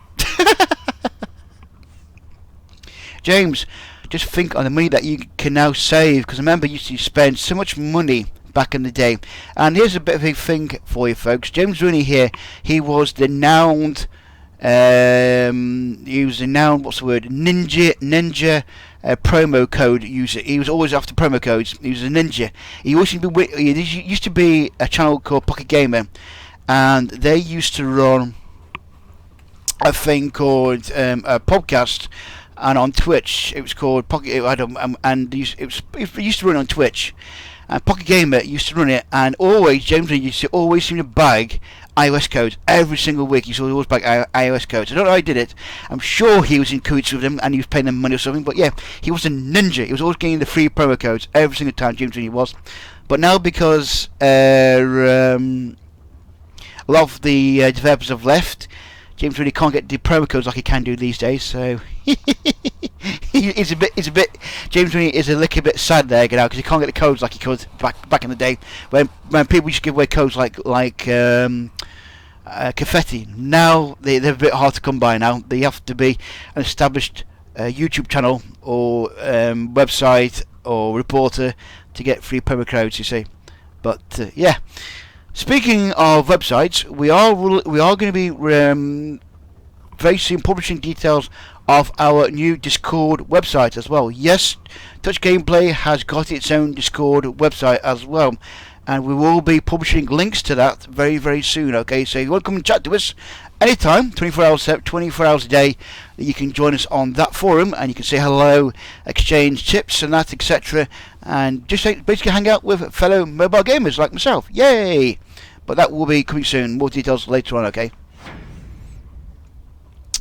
James, just think on the money that you can now save, because remember, you used to spend so much money back in the day. And here's a bit of a thing for you folks. James Rooney here, he was the renowned what's the word, ninja promo code user. He was always after promo codes. He was a ninja. He used to be a channel called Pocket Gamer, and they used to run a thing called a podcast. And on Twitch, it was called Pocket. It used to run on Twitch. And Pocket Gamer used to run it, and James Lee used to always seem to bag iOS codes every single week. He used to always bag iOS codes. I don't know how he did it. I'm sure he was in cahoots with them, and he was paying them money or something. But yeah, he was a ninja. He was always getting the free promo codes every single time. James Lee was. But now, because a lot of the developers have left, James really can't get the promo codes like he can do these days. So it's a bit. James Rooney is a little bit sad there, you know, because he can't get the codes like he could back in the day when people used to give away codes like confetti. Now they're a bit hard to come by. Now they have to be an established YouTube channel or website or reporter to get free promo codes. You see, but yeah. Speaking of websites, we are going to be very soon publishing details of our new Discord website as well. Yes, Touch Gameplay has got its own Discord website as well, and we will be publishing links to that very, very soon. Okay, so if you want to come and chat to us anytime, 24 hours a day, you can join us on that forum, and you can say hello, exchange tips and that, etc., and just basically hang out with fellow mobile gamers like myself. Yay! But that will be coming soon. More details later on. Okay.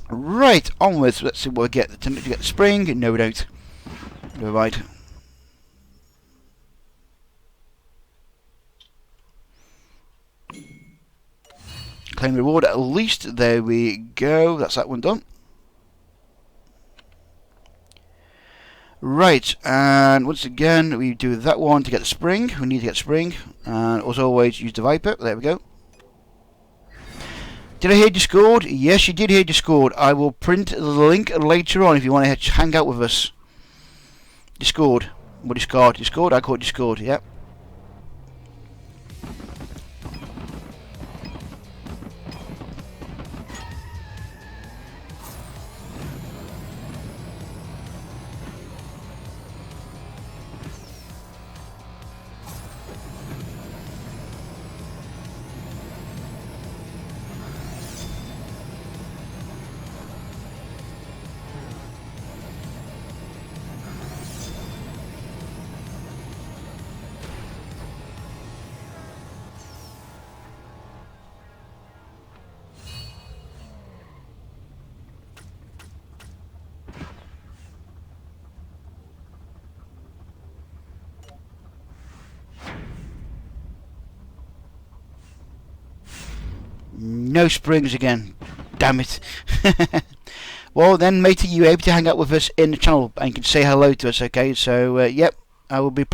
Right, onwards. Let's see what we get. To get the spring. No, we don't. Never mind. Claim reward at least. There we go. That's that one done. Right, and once again we do that one to get the spring. We need to get spring, and as always use the Viper. There we go. Did I hear Discord? Yes, you did hear Discord. I will print the link later on if you want to hang out with us. Discord. What Discord? Discord? I call it Discord, yep. No springs again. Damn it. Well then, matey, you able to hang out with us in the channel and you can say hello to us, okay? So, yep, I will be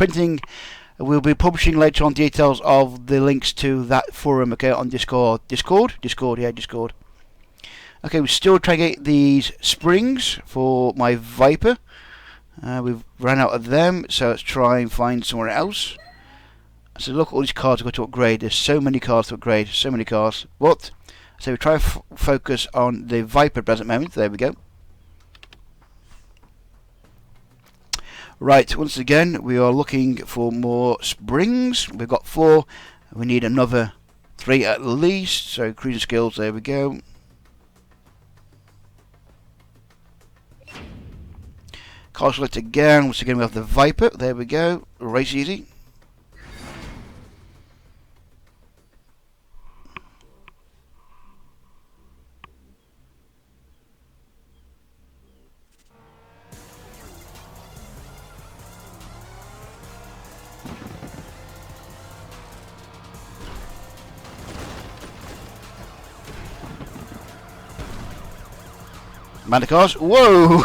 we'll be publishing later on details of the links to that forum, okay, on Discord. Discord? Discord, yeah, Discord. Okay, we're still trying to get these springs for my Viper. We've run out of them, so let's try and find somewhere else. So look at all these cars I've got to upgrade. There's so many cars to upgrade, so many cars. What? So we try to focus on the Viper at the present moment. There we go. Right, once again, we are looking for more springs. We've got 4. We need another 3 at least. So cruising skills, there we go. Car select again. Once again, we have the Viper. There we go. Race easy. Mandicars. Whoa!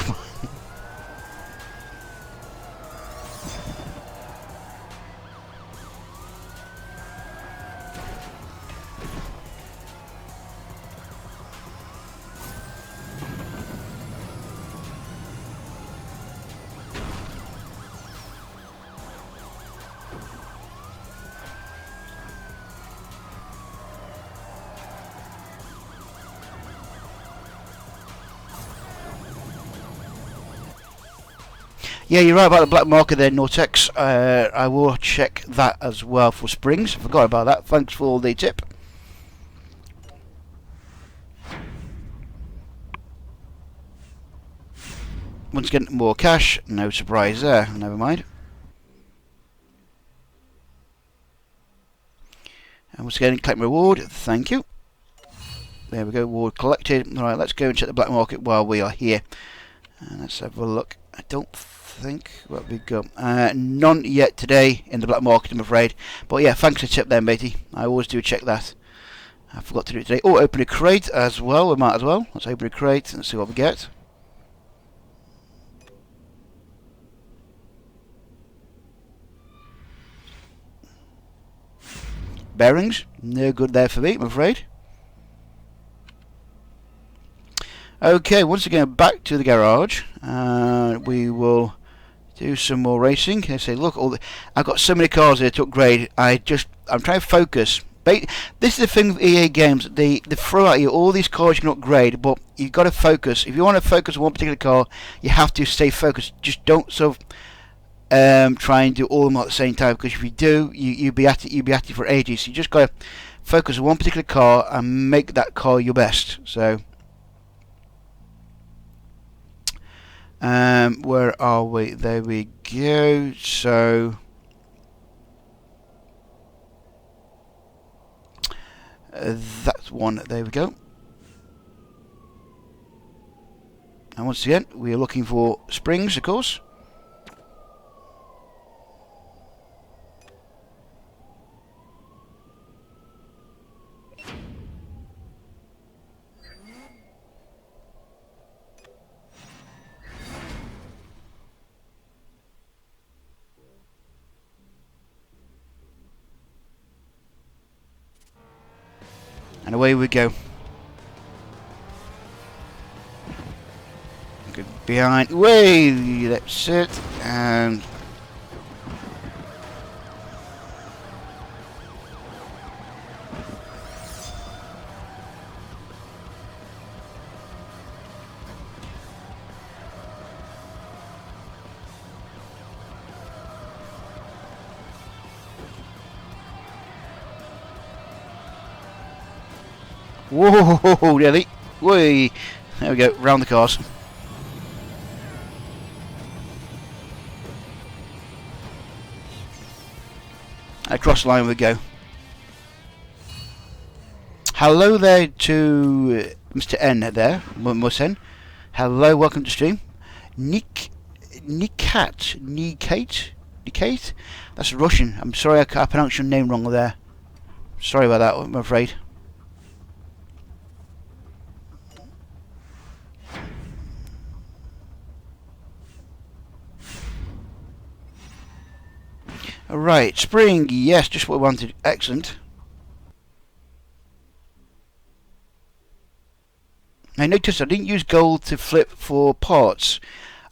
Yeah, you're right about the black market there, Nortex. I will check that as well for springs. I forgot about that. Thanks for the tip. Once again, more cash. No surprise there. Never mind. And once again, collect reward. Thank you. There we go. Reward collected. Alright, let's go and check the black market while we are here. And let's have a look. I don't think what we got. None yet today in the black market, I'm afraid. But yeah, thanks for the tip there, matey. I always do check that. I forgot to do it today. Oh, open a crate as well. We might as well. Let's open a crate and see what we get. Bearings, no good there for me, I'm afraid. Okay, once again, back to the garage. We will do some more racing. I say, look, I've got so many cars here to upgrade. I'm trying to focus. This is the thing with EA games. They throw at you all these cars you can upgrade, but you've got to focus. If you want to focus on one particular car, you have to stay focused. Just don't sort of try and do all of them at the same time, because if you do, you'll be at it for ages. So you just got to focus on one particular car and make that car your best. So. Where are we? There we go. So that's one. There we go. And once again, we are looking for springs, of course. And away we go. Good behind. Way, that's it. And whoa, nearly. Whee! There we go, round the cars. Across the line we go. Hello there to Mr. N there, Musen. Hello, welcome to stream. Nikate? That's Russian. I'm sorry I pronounced your name wrong there. Sorry about that, I'm afraid. Right, spring, yes, just what we wanted. Excellent. I noticed I didn't use gold to flip for parts.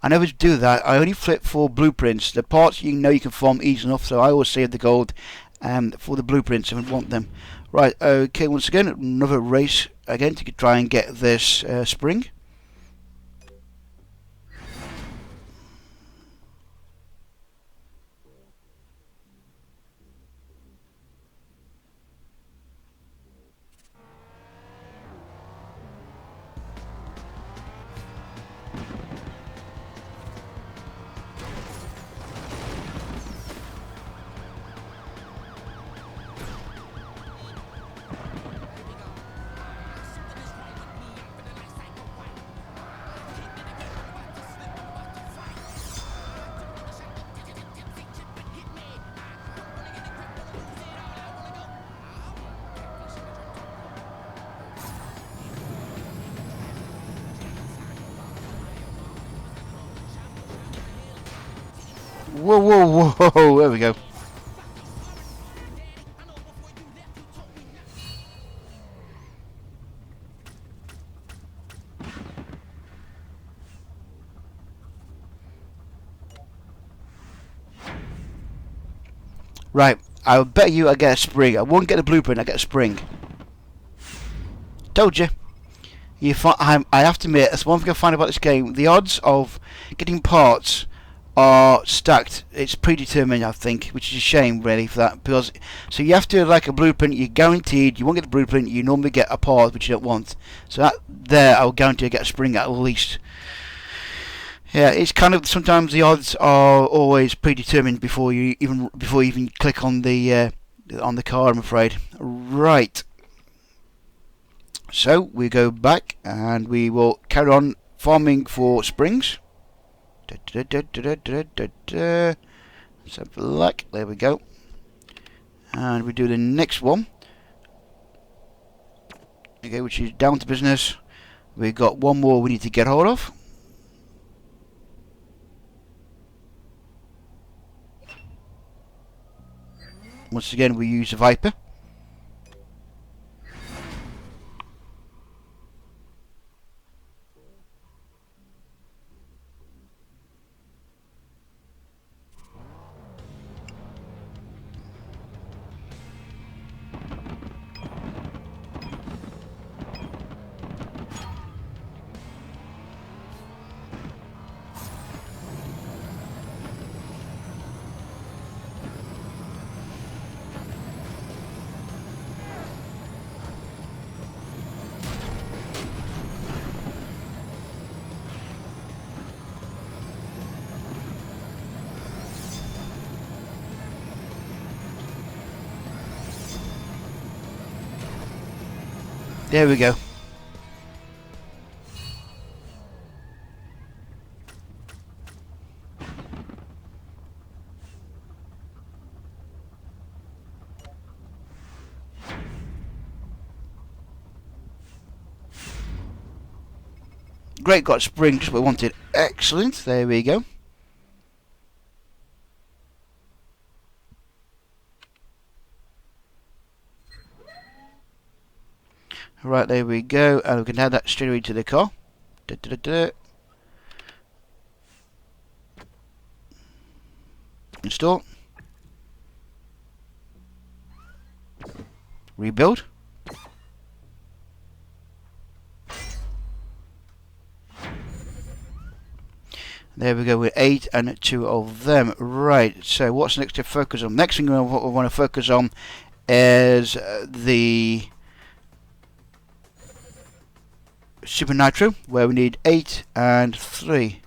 I never do that. I only flip for blueprints. The parts you know you can form easy enough, so I always save the gold for the blueprints if I want them. Right, okay, once again, another race again to try and get this spring. Whoa, whoa, whoa, there we go. Right, I'll bet you I get a spring. I won't get a blueprint, I get a spring. Told you. I have to admit, that's one thing I find about this game. The odds of getting parts are stacked. It's predetermined, I think, which is a shame, really, for that. Because so you have to like a blueprint. You're guaranteed. You won't get the blueprint. You normally get a part which you don't want. So that there, I'll guarantee I get a spring at least. Yeah, it's kind of sometimes the odds are always predetermined before you even click on the car. I'm afraid. Right. So we go back and we will carry on farming for springs. Let's have a look. There we go. And we do the next one. Okay, which is down to business. We've got one more we need to get hold of. Once again, we use a Viper. There we go. Great, got spring, just what we wanted. Excellent, there we go. Right, there we go, and we can add that straight away to the car. Install. Rebuild. There we go, with 8 and 2 of them. Right, so what's next to focus on? Next thing we want to focus on is the Super Nitro, where we need 8 and 3.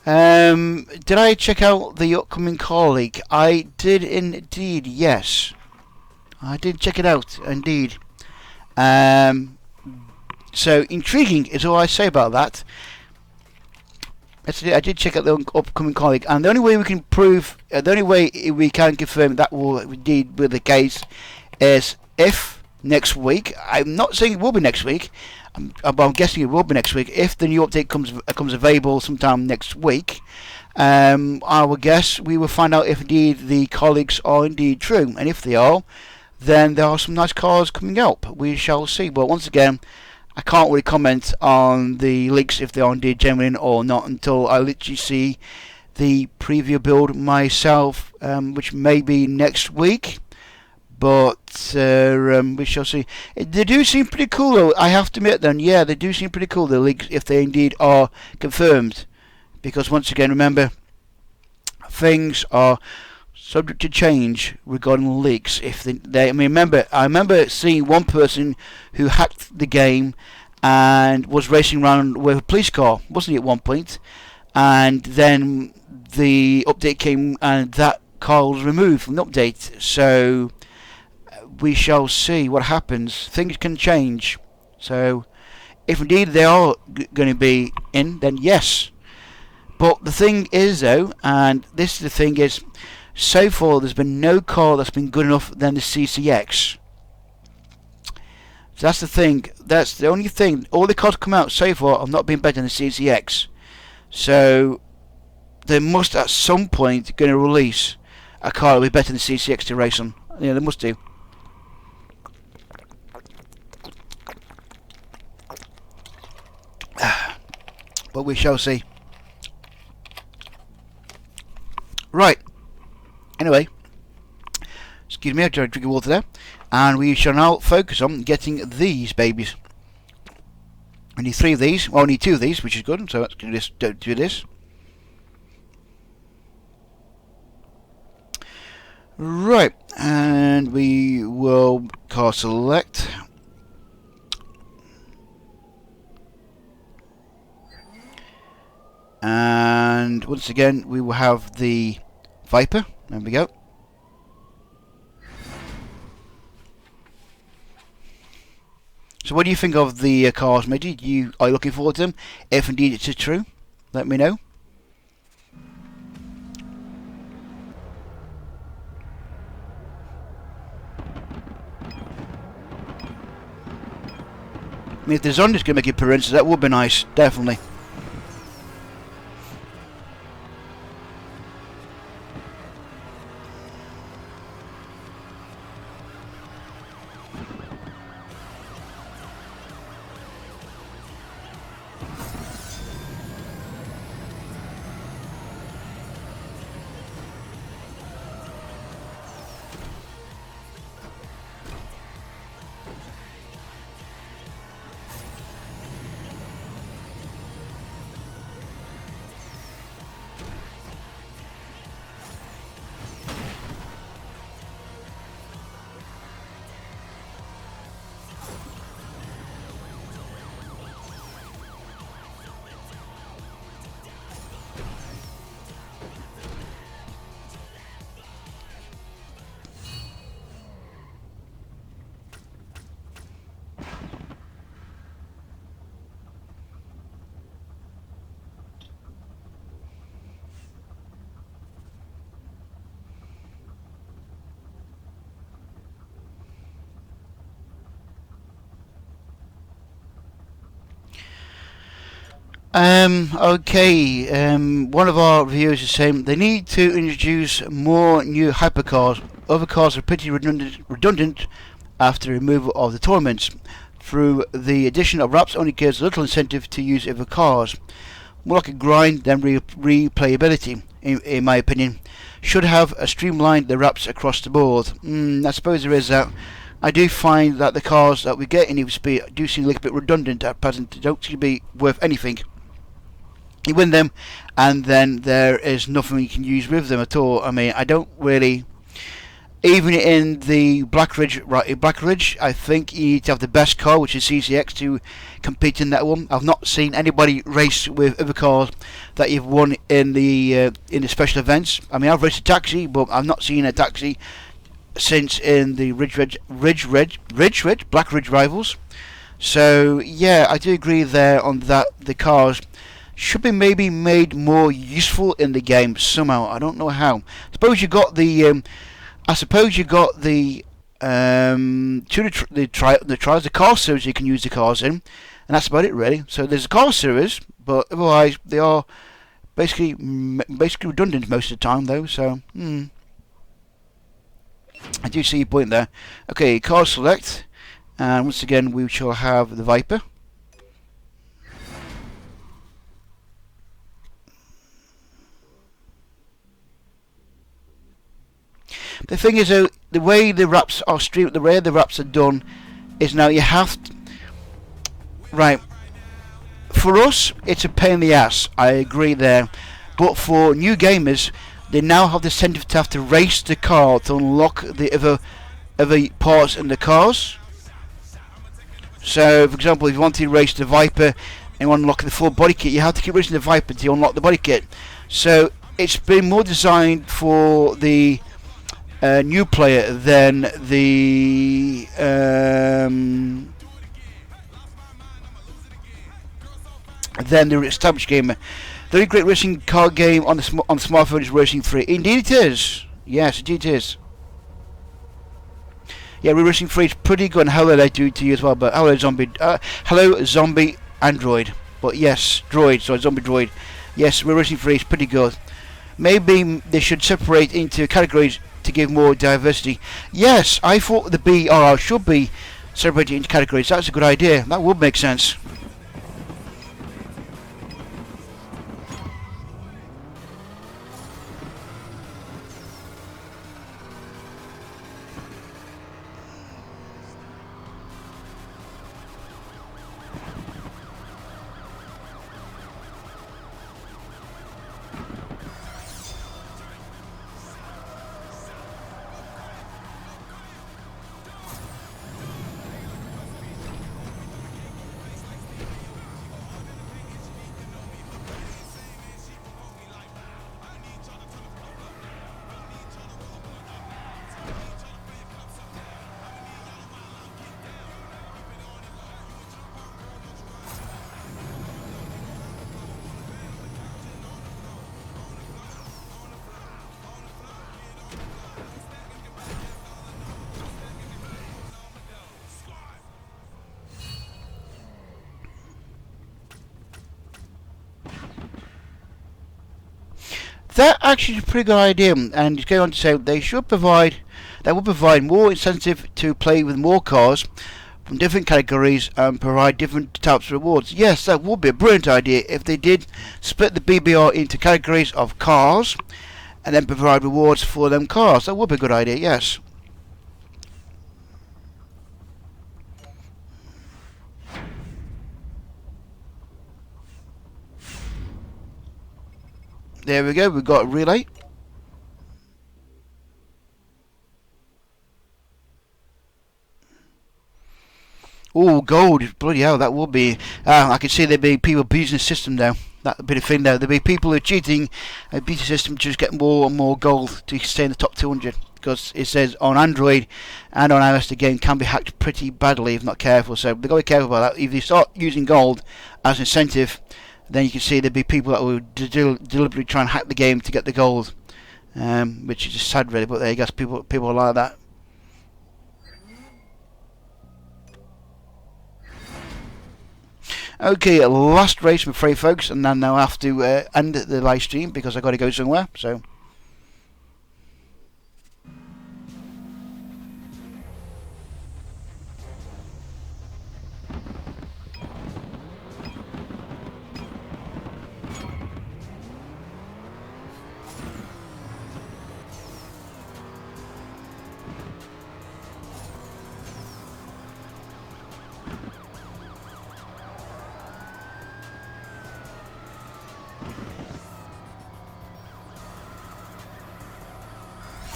Did I check out the upcoming car leak? I did indeed, yes. I did check it out, indeed. So intriguing is all I say about that. I did check out the upcoming car leak, and the only way we can prove, the only way we can confirm that will indeed be the case is if next week, I'm not saying it will be next week, but I'm guessing it will be next week, if the new update comes available sometime next week, I would guess we will find out if indeed the colleagues are indeed true, and if they are, then there are some nice cars coming up. We shall see. But once again, I can't really comment on the leaks if they are indeed genuine or not until I literally see the preview build myself, which may be next week. But we shall see. They do seem pretty cool, though. I have to admit, then, yeah, they do seem pretty cool, the leaks, if they indeed are confirmed. Because once again, remember, things are subject to change regarding leaks. If I remember seeing one person who hacked the game and was racing around with a police car, wasn't he, at one point? And then the update came, and that car was removed from the update. So we shall see what happens. Things can change. So if indeed they are going to be in, then yes. But the thing is, though, and this is the thing, is so far there's been no car that's been good enough than the CCX. So that's the thing. That's the only thing. All the cars come out so far have not been better than the CCX. So they must at some point going to release a car that will be better than the CCX to race on. Yeah, they must do. But we shall see. Right. Anyway, excuse me, I tried drinking water there, and we shall now focus on getting these babies. I need 3 of these. Well, I need 2 of these, which is good. So let's do this. Right, and we will car select. And once again, we will have the Viper. There we go. So what do you think of the cars, matey? Are you looking forward to them? If indeed it is true, let me know. I mean, if the Zonda's going to make an appearance, that would be nice, definitely. Okay, one of our reviewers is saying they need to introduce more new hypercars. Other cars are pretty redundant after the removal of the tournaments. Through the addition of wraps only gives little incentive to use other cars. More like a grind than replayability, in my opinion. Should have streamlined the wraps across the board. I suppose there is that. I do find that the cars that we get in Need for Speed do seem a little bit redundant at present. They don't seem to be worth anything. You win them, and then there is nothing you can use with them at all. I mean, I don't really. Even in the Black Ridge, I think you need to have the best car, which is CCX, to compete in that one. I've not seen anybody race with other cars that you've won in the special events. I mean, I've raced a taxi, but I've not seen a taxi since in the Black Ridge Rivals. So yeah, I do agree there on that. The cars should be maybe made more useful in the game somehow. I don't know how. Suppose you got the trials, the car series you can use the cars in, and that's about it really. So there's a car series, but otherwise they are basically redundant most of the time though. So I do see your point there. Okay, car select, and once again we shall have the Viper. The thing is though, the way the wraps are streamed, the way the wraps are done, is now you have to, right. For us, it's a pain in the ass. I agree there, but for new gamers, they now have the incentive to have to race the car to unlock the other parts in the cars. So, for example, if you want to race the Viper and you want to unlock the full body kit, you have to keep racing the Viper to unlock the body kit. So, it's been more designed for the new player than the established gamer. The only great racing car game on the smartphone is Racing 3. Indeed it is. Yes, indeed it is. Yeah, Racing 3 is pretty good. And hello they do to you as well. But hello zombie. Hello zombie android. But yes, droid. Sorry, zombie droid. Yes, Racing 3 is pretty good. Maybe they should separate into categories to give more diversity. Yes, I thought the BRR should be separated into categories. That's a good idea. That would make sense. That actually is a pretty good idea, and he's going on to say that will provide more incentive to play with more cars from different categories and provide different types of rewards. Yes, that would be a brilliant idea if they did split the BBR into categories of cars and then provide rewards for them cars. That would be a good idea, yes. There we go, we've got a relay. Oh, gold, bloody hell, that would be... I can see there'd be people abusing the system now. That would be the thing now. There'd be people who are cheating a beta system to just get more and more gold to stay in the top 200. Because it says on Android and on iOS the game can be hacked pretty badly if not careful. So they've got to be careful about that. If you start using gold as an incentive, then you can see there'd be people that will deliberately try and hack the game to get the gold, which is just sad really, but there you go, people are like that. Okay, last race I'm afraid folks, and then now I have to end the live stream because I've got to go somewhere, so...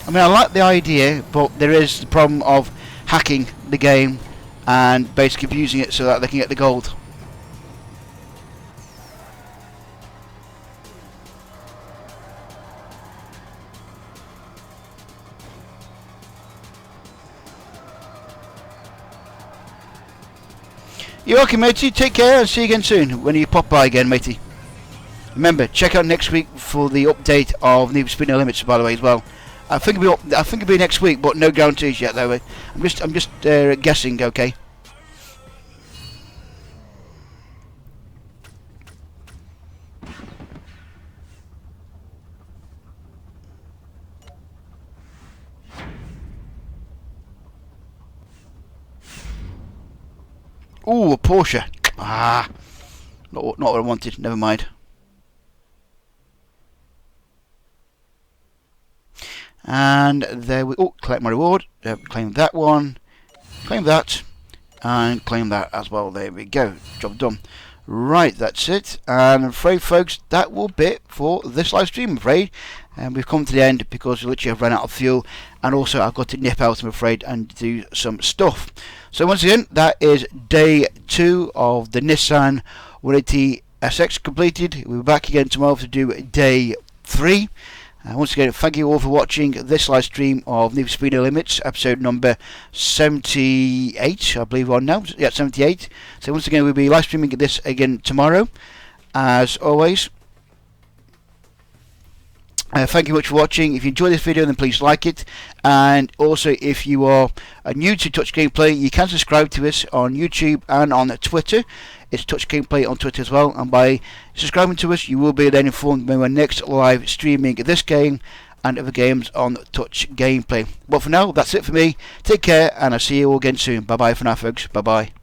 I mean, I like the idea, but there is the problem of hacking the game and basically using it so that they can get the gold. You're welcome, matey. Take care and see you again soon when you pop by again, matey. Remember, check out next week for the update of Need for Speed No Limits, by the way, as well. I think it'll be next week, but no guarantees yet, though. I'm just guessing. Okay. Ooh, a Porsche. Ah, not what I wanted. Never mind. And there we. Oh, collect my reward. Claim that one. Claim that. And claim that as well. There we go. Job done. Right, that's it. And I'm afraid, folks, that will be it for this live stream, I'm afraid. And we've come to the end because we literally have run out of fuel. And also, I've got to nip out, I'm afraid, and do some stuff. So once again, that is day 2 of the Nissan 180SX completed. We'll be back again tomorrow to do day 3. Once again, thank you all for watching this live stream of Need for Speed No Limits, episode number 78, I believe we're on now. Yeah, 78. So once again, we'll be live streaming this again tomorrow, as always. Thank you much for watching. If you enjoyed this video, then please like it. And also, if you are new to Touch Gameplay, you can subscribe to us on YouTube and on Twitter. It's Touch Gameplay on Twitter as well. And by subscribing to us, you will be then informed when we're next live streaming this game and other games on Touch Gameplay. But for now, that's it for me. Take care, and I'll see you all again soon. Bye bye for now, folks. Bye bye.